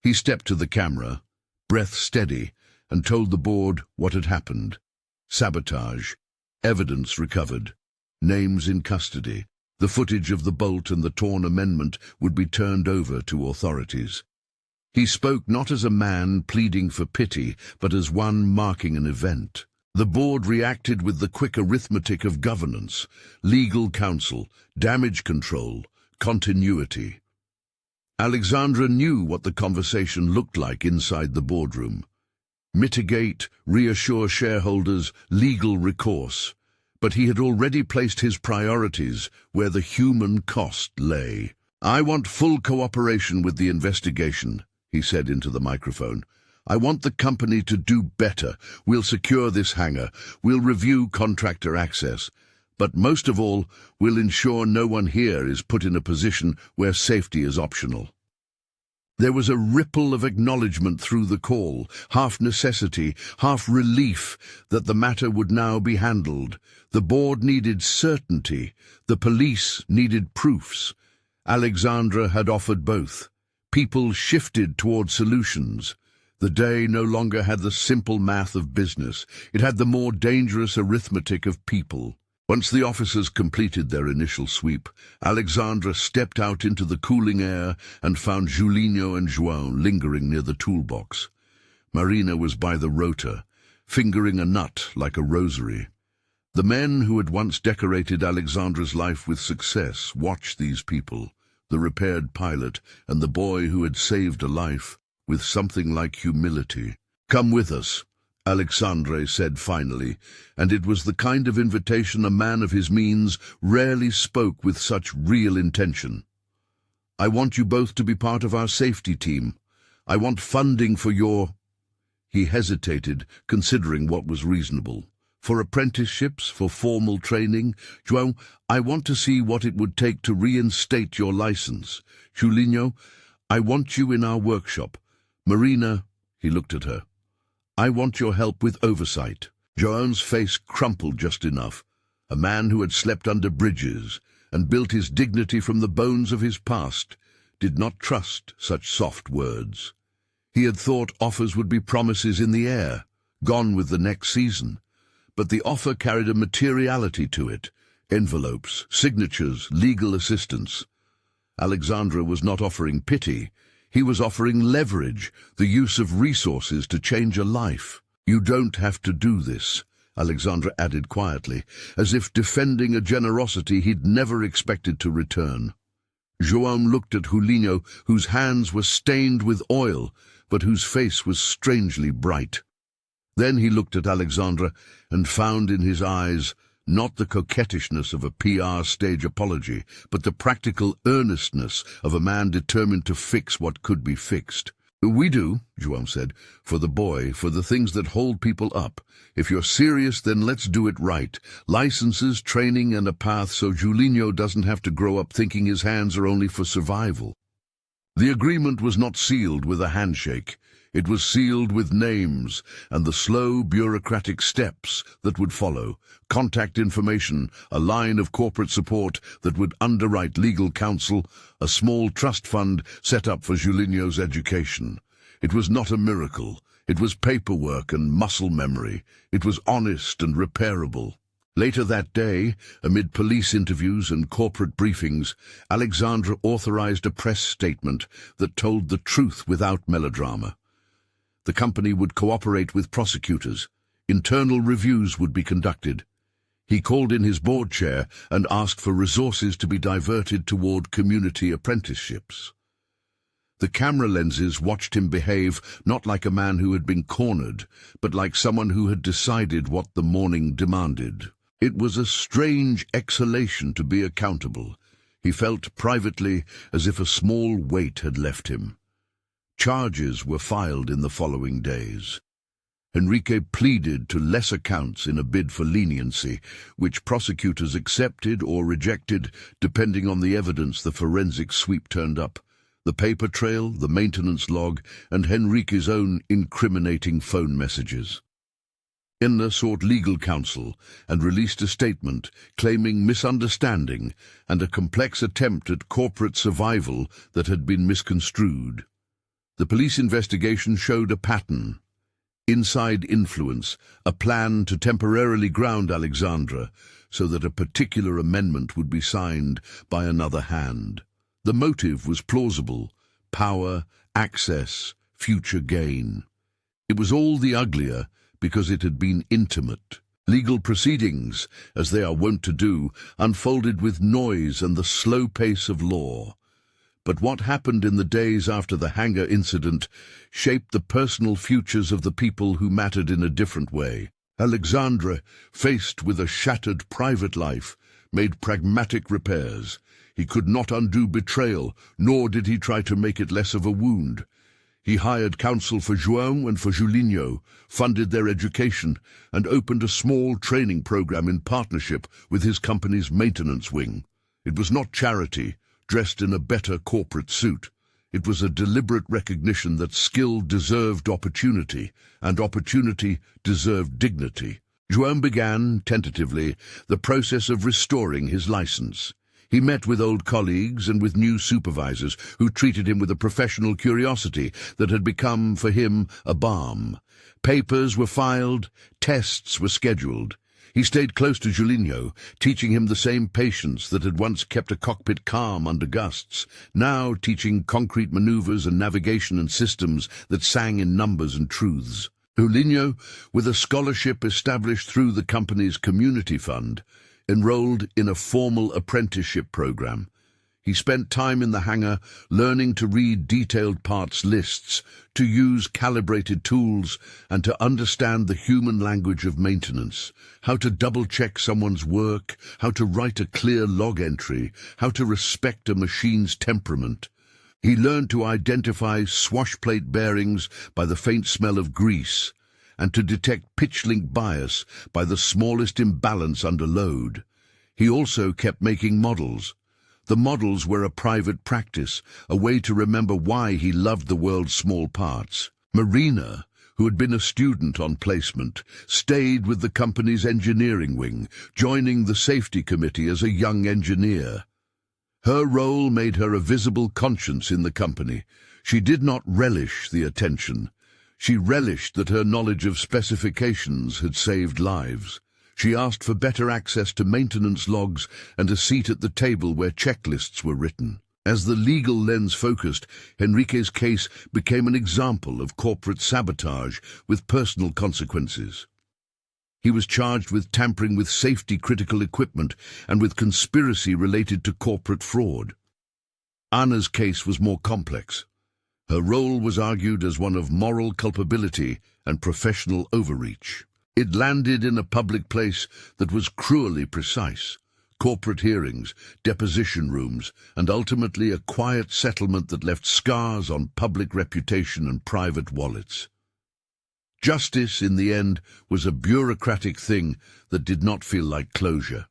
He stepped to the camera, breath steady, and told the board what had happened. Sabotage. Evidence recovered. Names in custody. The footage of the bolt and the torn amendment would be turned over to authorities. He spoke not as a man pleading for pity, but as one marking an event. The board reacted with the quick arithmetic of governance, legal counsel, damage control, continuity. Alexandre knew what the conversation looked like inside the boardroom. Mitigate, reassure shareholders, legal recourse. But he had already placed his priorities where the human cost lay. "I want full cooperation with the investigation," he said into the microphone. "I want the company to do better. We'll secure this hangar. We'll review contractor access. But most of all, we'll ensure no one here is put in a position where safety is optional." There was a ripple of acknowledgement through the call, half necessity, half relief that the matter would now be handled. The board needed certainty. The police needed proofs. Alexandre had offered both. People shifted toward solutions. The day no longer had the simple math of business. It had the more dangerous arithmetic of people. Once the officers completed their initial sweep, Alexandre stepped out into the cooling air and found Julinho and João lingering near the toolbox. Marina was by the rotor, fingering a nut like a rosary. The men who had once decorated Alexandre's life with success watched these people, the repaired pilot and the boy who had saved a life, with something like humility. "Come with us," Alexandre said finally, and it was the kind of invitation a man of his means rarely spoke with such real intention. "I want you both to be part of our safety team. I want funding for your—" He hesitated, considering what was reasonable. "For apprenticeships, for formal training. João, I want to see what it would take to reinstate your license. Julinho, I want you in our workshop. Marina," he looked at her, "I want your help with oversight." João's face crumpled just enough. A man who had slept under bridges and built his dignity from the bones of his past did not trust such soft words. He had thought offers would be promises in the air, gone with the next season. But the offer carried a materiality to it: envelopes, signatures, legal assistance. Alexandre was not offering pity. He was offering leverage, the use of resources to change a life. "You don't have to do this," Alexandre added quietly, as if defending a generosity he'd never expected to return. João looked at Julinho, whose hands were stained with oil, but whose face was strangely bright. Then he looked at Alexandre and found in his eyes not the coquettishness of a PR stage apology, but the practical earnestness of a man determined to fix what could be fixed. "We do," João said, "for the boy, for the things that hold people up. If you're serious, then let's do it right. Licenses, training, and a path so Julinho doesn't have to grow up thinking his hands are only for survival." The agreement was not sealed with a handshake. It was sealed with names and the slow bureaucratic steps that would follow: contact information, a line of corporate support that would underwrite legal counsel, a small trust fund set up for Julinho's education. It was not a miracle. It was paperwork and muscle memory. It was honest and repairable. Later that day, amid police interviews and corporate briefings, Alexandre authorized a press statement that told the truth without melodrama. The company would cooperate with prosecutors. Internal reviews would be conducted. He called in his board chair and asked for resources to be diverted toward community apprenticeships. The camera lenses watched him behave not like a man who had been cornered, but like someone who had decided what the morning demanded. It was a strange exhalation to be accountable. He felt privately as if a small weight had left him. Charges were filed in the following days. Enrique pleaded to lesser counts in a bid for leniency, which prosecutors accepted or rejected depending on the evidence the forensic sweep turned up: the paper trail, the maintenance log, and Enrique's own incriminating phone messages. Inna sought legal counsel and released a statement claiming misunderstanding and a complex attempt at corporate survival that had been misconstrued. The police investigation showed a pattern. Inside influence, a plan to temporarily ground Alexandre so that a particular amendment would be signed by another hand. The motive was plausible: power, access, future gain. It was all the uglier because it had been intimate. Legal proceedings, as they are wont to do, unfolded with noise and the slow pace of law. But what happened in the days after the Hangar incident shaped the personal futures of the people who mattered in a different way. Alexandre, faced with a shattered private life, made pragmatic repairs. He could not undo betrayal, nor did he try to make it less of a wound. He hired counsel for João and for Julinho, funded their education, and opened a small training program in partnership with his company's maintenance wing. It was not charity, dressed in a better corporate suit. It was a deliberate recognition that skill deserved opportunity, and opportunity deserved dignity. João began, tentatively, the process of restoring his license. He met with old colleagues and with new supervisors who treated him with a professional curiosity that had become, for him, a balm. Papers were filed, tests were scheduled. He stayed close to Julinho, teaching him the same patience that had once kept a cockpit calm under gusts, now teaching concrete maneuvers and navigation and systems that sang in numbers and truths. Julinho, with a scholarship established through the company's community fund, enrolled in a formal apprenticeship program. He spent time in the hangar learning to read detailed parts lists, to use calibrated tools, and to understand the human language of maintenance, how to double-check someone's work, how to write a clear log entry, how to respect a machine's temperament. He learned to identify swashplate bearings by the faint smell of grease, and to detect pitch-link bias by the smallest imbalance under load. He also kept making models. The models were a private practice, a way to remember why he loved the world's small parts. Marina, who had been a student on placement, stayed with the company's engineering wing, joining the safety committee as a young engineer. Her role made her a visible conscience in the company. She did not relish the attention. She relished that her knowledge of specifications had saved lives. She asked for better access to maintenance logs and a seat at the table where checklists were written. As the legal lens focused, Henrique's case became an example of corporate sabotage with personal consequences. He was charged with tampering with safety-critical equipment and with conspiracy related to corporate fraud. Anna's case was more complex. Her role was argued as one of moral culpability and professional overreach. It landed in a public place that was cruelly precise: corporate hearings, deposition rooms, and ultimately a quiet settlement that left scars on public reputation and private wallets. Justice, in the end, was a bureaucratic thing that did not feel like closure.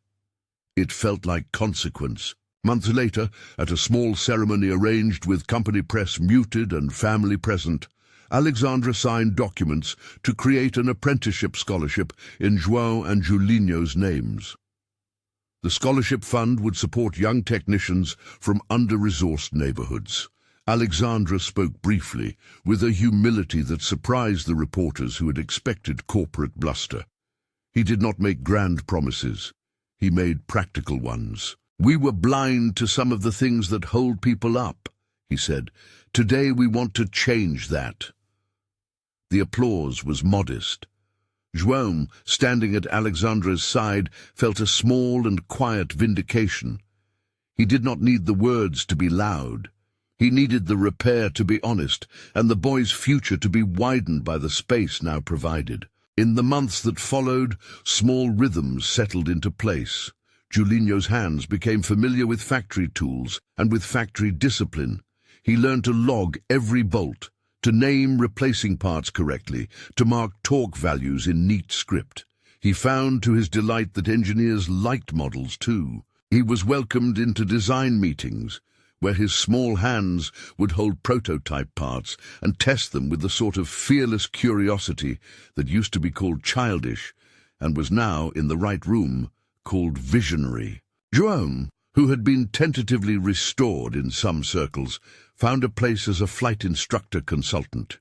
It felt like consequence. Months later, at a small ceremony arranged with company press muted and family present, Alexandre signed documents to create an apprenticeship scholarship in João and Julinho's names. The scholarship fund would support young technicians from under-resourced neighborhoods. Alexandre spoke briefly, with a humility that surprised the reporters who had expected corporate bluster. He did not make grand promises. He made practical ones. "We were blind to some of the things that hold people up," he said. "Today we want to change that." The applause was modest. João, standing at Alexandre's side, felt a small and quiet vindication. He did not need the words to be loud. He needed the repair to be honest, and the boy's future to be widened by the space now provided. In the months that followed, small rhythms settled into place. Julinho's hands became familiar with factory tools and with factory discipline. He learned to log every bolt, to name replacing parts correctly, to mark torque values in neat script. He found to his delight that engineers liked models too. He was welcomed into design meetings, where his small hands would hold prototype parts and test them with the sort of fearless curiosity that used to be called childish and was now, in the right room, called visionary. João, who had been tentatively restored in some circles, found a place as a flight instructor consultant.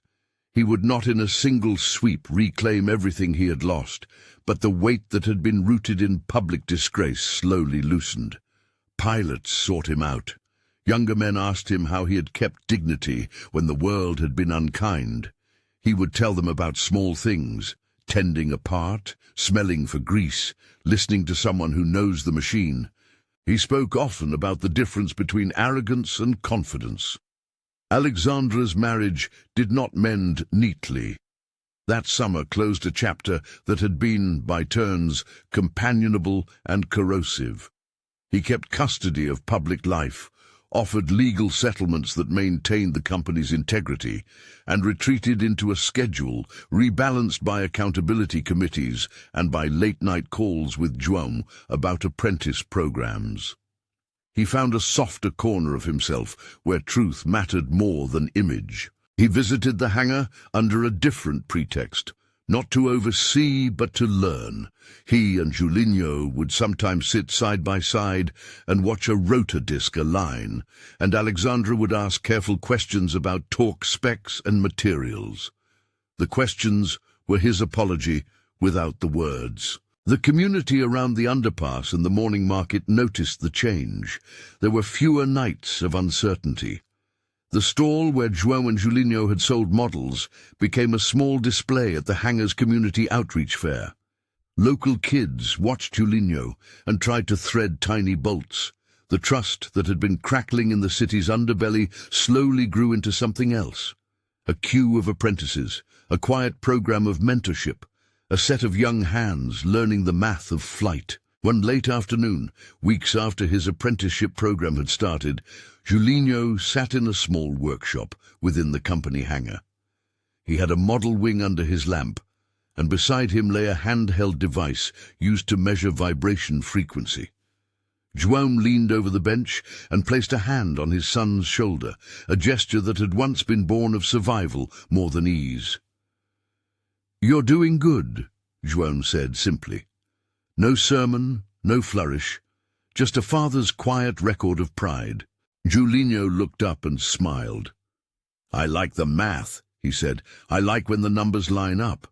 He would not in a single sweep reclaim everything he had lost, but the weight that had been rooted in public disgrace slowly loosened. Pilots sought him out. Younger men asked him how he had kept dignity when the world had been unkind. He would tell them about small things, tending a part, smelling for grease, listening to someone who knows the machine. He spoke often about the difference between arrogance and confidence. Alexandre's marriage did not mend neatly. That summer closed a chapter that had been, by turns, companionable and corrosive. He kept custody of public life, offered legal settlements that maintained the company's integrity, and retreated into a schedule rebalanced by accountability committees and by late-night calls with João about apprentice programs. He found a softer corner of himself where truth mattered more than image. He visited the hangar under a different pretext, not to oversee but to learn. He and Julinho would sometimes sit side by side and watch a rotor disc align, and Alexandre would ask careful questions about torque specs and materials. The questions were his apology without the words. The community around the underpass and the morning market noticed the change. There were fewer nights of uncertainty. The stall where João and Julinho had sold models became a small display at the hangar's community outreach fair. Local kids watched Julinho and tried to thread tiny bolts. The trust that had been crackling in the city's underbelly slowly grew into something else. A queue of apprentices, a quiet program of mentorship, a set of young hands learning the math of flight. One late afternoon, weeks after his apprenticeship program had started, Julinho sat in a small workshop within the company hangar. He had a model wing under his lamp, and beside him lay a handheld device used to measure vibration frequency. João leaned over the bench and placed a hand on his son's shoulder, a gesture that had once been born of survival more than ease. "You're doing good," João said simply. No sermon, no flourish, just a father's quiet record of pride. Julinho looked up and smiled. "I like the math," he said. "I like when the numbers line up."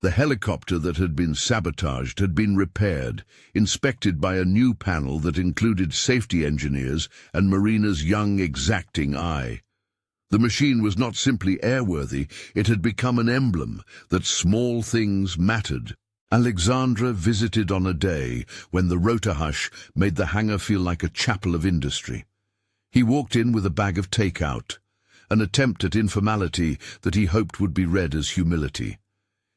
The helicopter that had been sabotaged had been repaired, inspected by a new panel that included safety engineers and Marina's young, exacting eye. The machine was not simply airworthy, it had become an emblem that small things mattered. Alexandre visited on a day when the rotor hush made the hangar feel like a chapel of industry. He walked in with a bag of takeout, an attempt at informality that he hoped would be read as humility.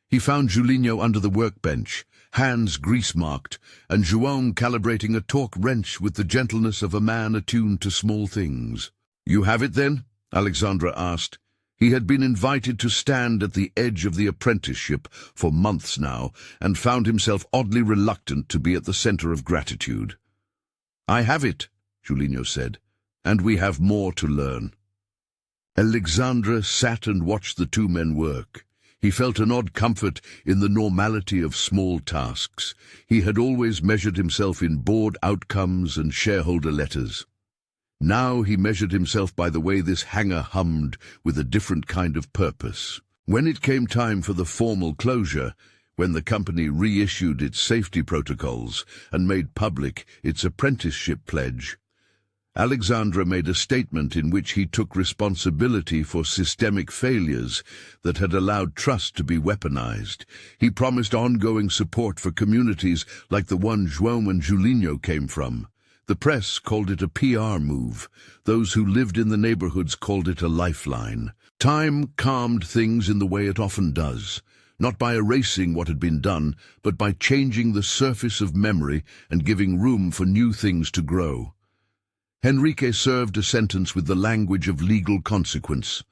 He found Julinho under the workbench, hands grease-marked, and João calibrating a torque wrench with the gentleness of a man attuned to small things. "You have it, then?" Alexandre asked. He had been invited to stand at the edge of the apprenticeship for months now, and found himself oddly reluctant to be at the center of gratitude. "I have it," Julinho said, "and we have more to learn." Alexandre sat and watched the two men work. He felt an odd comfort in the normality of small tasks. He had always measured himself in board outcomes and shareholder letters. Now he measured himself by the way this hangar hummed with a different kind of purpose. When it came time for the formal closure, when the company reissued its safety protocols and made public its apprenticeship pledge, Alexandre made a statement in which he took responsibility for systemic failures that had allowed trust to be weaponized. He promised ongoing support for communities like the one João and Julinho came from. The press called it a PR move. Those who lived in the neighborhoods called it a lifeline. Time calmed things in the way it often does, not by erasing what had been done, but by changing the surface of memory and giving room for new things to grow. Henrique served a sentence with the language of legal consequence.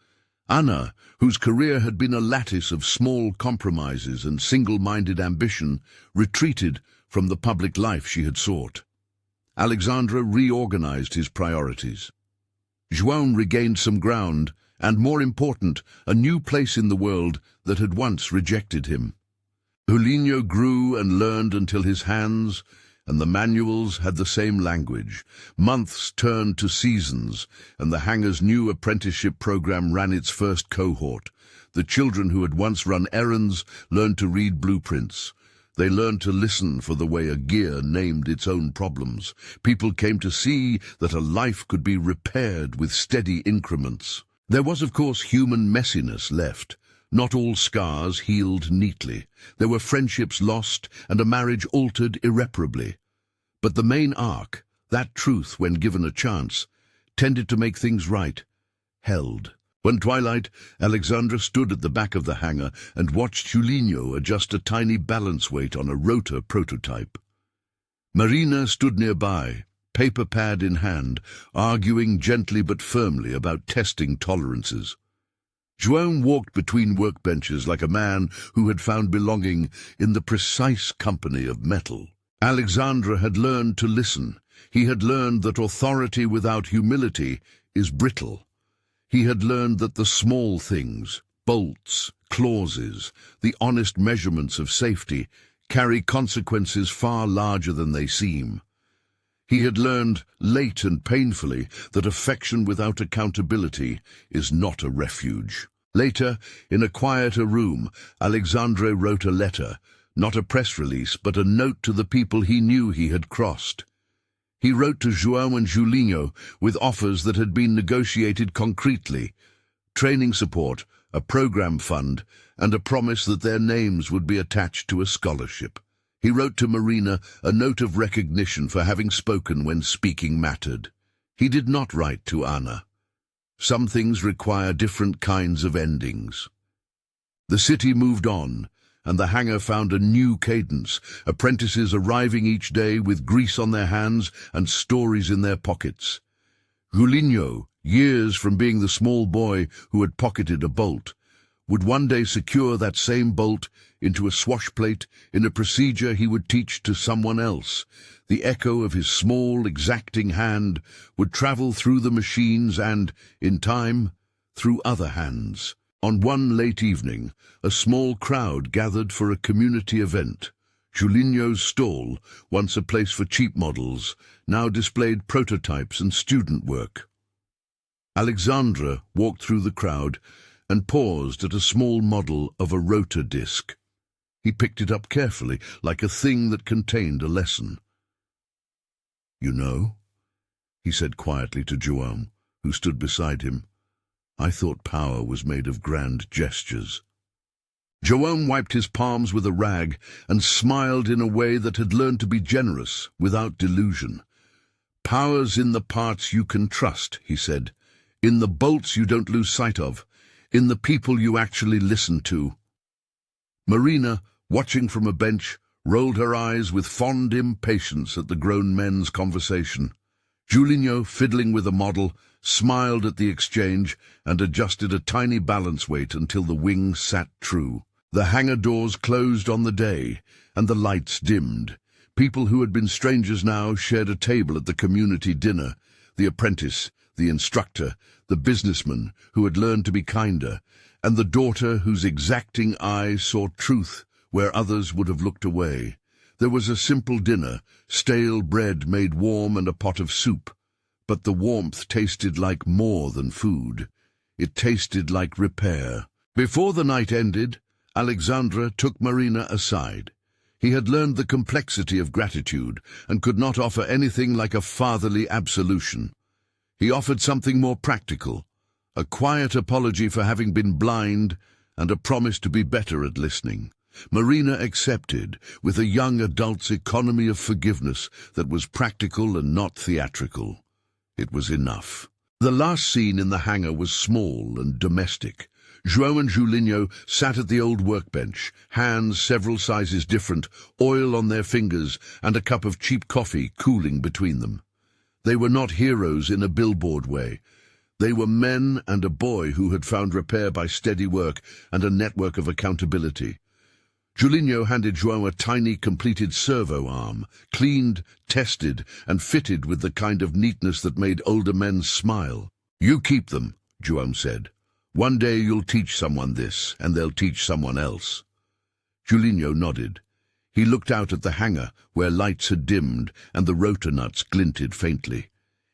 Ana, whose career had been a lattice of small compromises and single-minded ambition, retreated from the public life she had sought. Alexandre reorganized his priorities. João regained some ground, and more important, a new place in the world that had once rejected him. Julinho grew and learned until his hands and the manuals had the same language. Months turned to seasons, and the hangar's new apprenticeship program ran its first cohort. The children who had once run errands learned to read blueprints. They learned to listen for the way a gear named its own problems. People came to see that a life could be repaired with steady increments. There was, of course, human messiness left. Not all scars healed neatly. There were friendships lost and a marriage altered irreparably. But the main arc, that truth when given a chance, tended to make things right, held. When twilight, Alexandre stood at the back of the hangar and watched Julinho adjust a tiny balance weight on a rotor prototype. Marina stood nearby, paper pad in hand, arguing gently but firmly about testing tolerances. João walked between workbenches like a man who had found belonging in the precise company of metal. Alexandre had learned to listen. He had learned that authority without humility is brittle. He had learned that the small things, bolts, clauses, the honest measurements of safety, carry consequences far larger than they seem. He had learned, late and painfully, that affection without accountability is not a refuge. Later, in a quieter room, Alexandre wrote a letter, not a press release, but a note to the people he knew he had crossed. He wrote to João and Julinho with offers that had been negotiated concretely: training support, a program fund, and a promise that their names would be attached to a scholarship. He wrote to Marina a note of recognition for having spoken when speaking mattered. He did not write to Anna. Some things require different kinds of endings. The city moved on, and the hangar found a new cadence, apprentices arriving each day with grease on their hands and stories in their pockets. Julinho, years from being the small boy who had pocketed a bolt, would one day secure that same bolt into a swash plate in a procedure he would teach to someone else. The echo of his small, exacting hand would travel through the machines and, in time, through other hands. On one late evening, a small crowd gathered for a community event. Julinho's stall, once a place for cheap models, now displayed prototypes and student work. Alexandre walked through the crowd and paused at a small model of a rotor disc. He picked it up carefully, like a thing that contained a lesson. "You know," he said quietly to João, who stood beside him, "I thought power was made of grand gestures." João wiped his palms with a rag and smiled in a way that had learned to be generous, without delusion. "Power's in the parts you can trust," he said, "in the bolts you don't lose sight of, in the people you actually listen to." Marina, watching from a bench, rolled her eyes with fond impatience at the grown men's conversation. Julinho, fiddling with a model, smiled at the exchange and adjusted a tiny balance weight until the wing sat true. The hangar doors closed on the day, and the lights dimmed. People who had been strangers now shared a table at the community dinner: the apprentice, the instructor, the businessman who had learned to be kinder, and the daughter whose exacting eye saw truth where others would have looked away. There was a simple dinner, stale bread made warm and a pot of soup, but the warmth tasted like more than food. It tasted like repair. Before the night ended, Alexandre took Marina aside. He had learned the complexity of gratitude and could not offer anything like a fatherly absolution. He offered something more practical, a quiet apology for having been blind and a promise to be better at listening. Marina accepted, with a young adult's economy of forgiveness that was practical and not theatrical. It was enough. The last scene in the hangar was small and domestic. João and Julinho sat at the old workbench, hands several sizes different, oil on their fingers, and a cup of cheap coffee cooling between them. They were not heroes in a billboard way. They were men and a boy who had found repair by steady work and a network of accountability. Julinho handed João a tiny, completed servo arm, cleaned, tested, and fitted with the kind of neatness that made older men smile. "You keep them," João said. "One day you'll teach someone this, and they'll teach someone else." Julinho nodded. He looked out at the hangar, where lights had dimmed and the rotor nuts glinted faintly.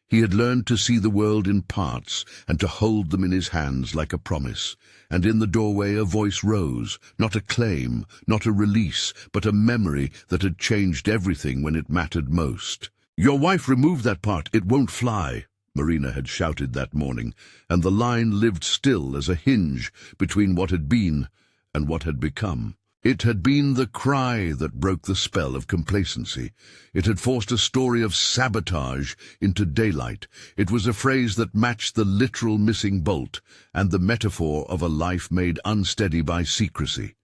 He had learned to see the world in parts and to hold them in his hands like a promise. And in the doorway a voice rose, not a claim, not a release, but a memory that had changed everything when it mattered most. "Your wife removed that part, it won't fly," Marina had shouted that morning, and the line lived still as a hinge between what had been and what had become. It had been the cry that broke the spell of complacency. It had forced a story of sabotage into daylight. It was a phrase that matched the literal missing bolt and the metaphor of a life made unsteady by secrecy.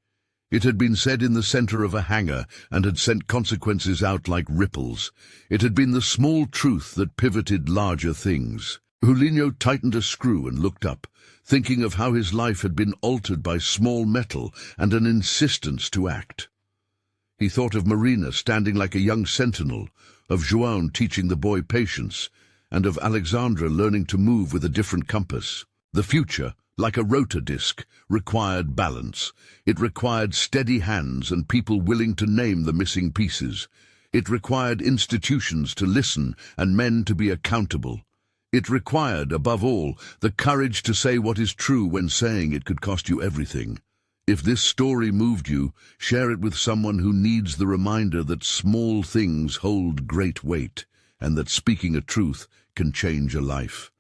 It had been said in the center of a hangar and had sent consequences out like ripples. It had been the small truth that pivoted larger things. Julinho tightened a screw and looked up, thinking of how his life had been altered by small metal and an insistence to act. He thought of Marina standing like a young sentinel, of João teaching the boy patience, and of Alexandre learning to move with a different compass. The future, like a rotor disc, required balance. It required steady hands and people willing to name the missing pieces. It required institutions to listen and men to be accountable. It required, above all, the courage to say what is true when saying it could cost you everything. If this story moved you, share it with someone who needs the reminder that small things hold great weight, and that speaking a truth can change a life.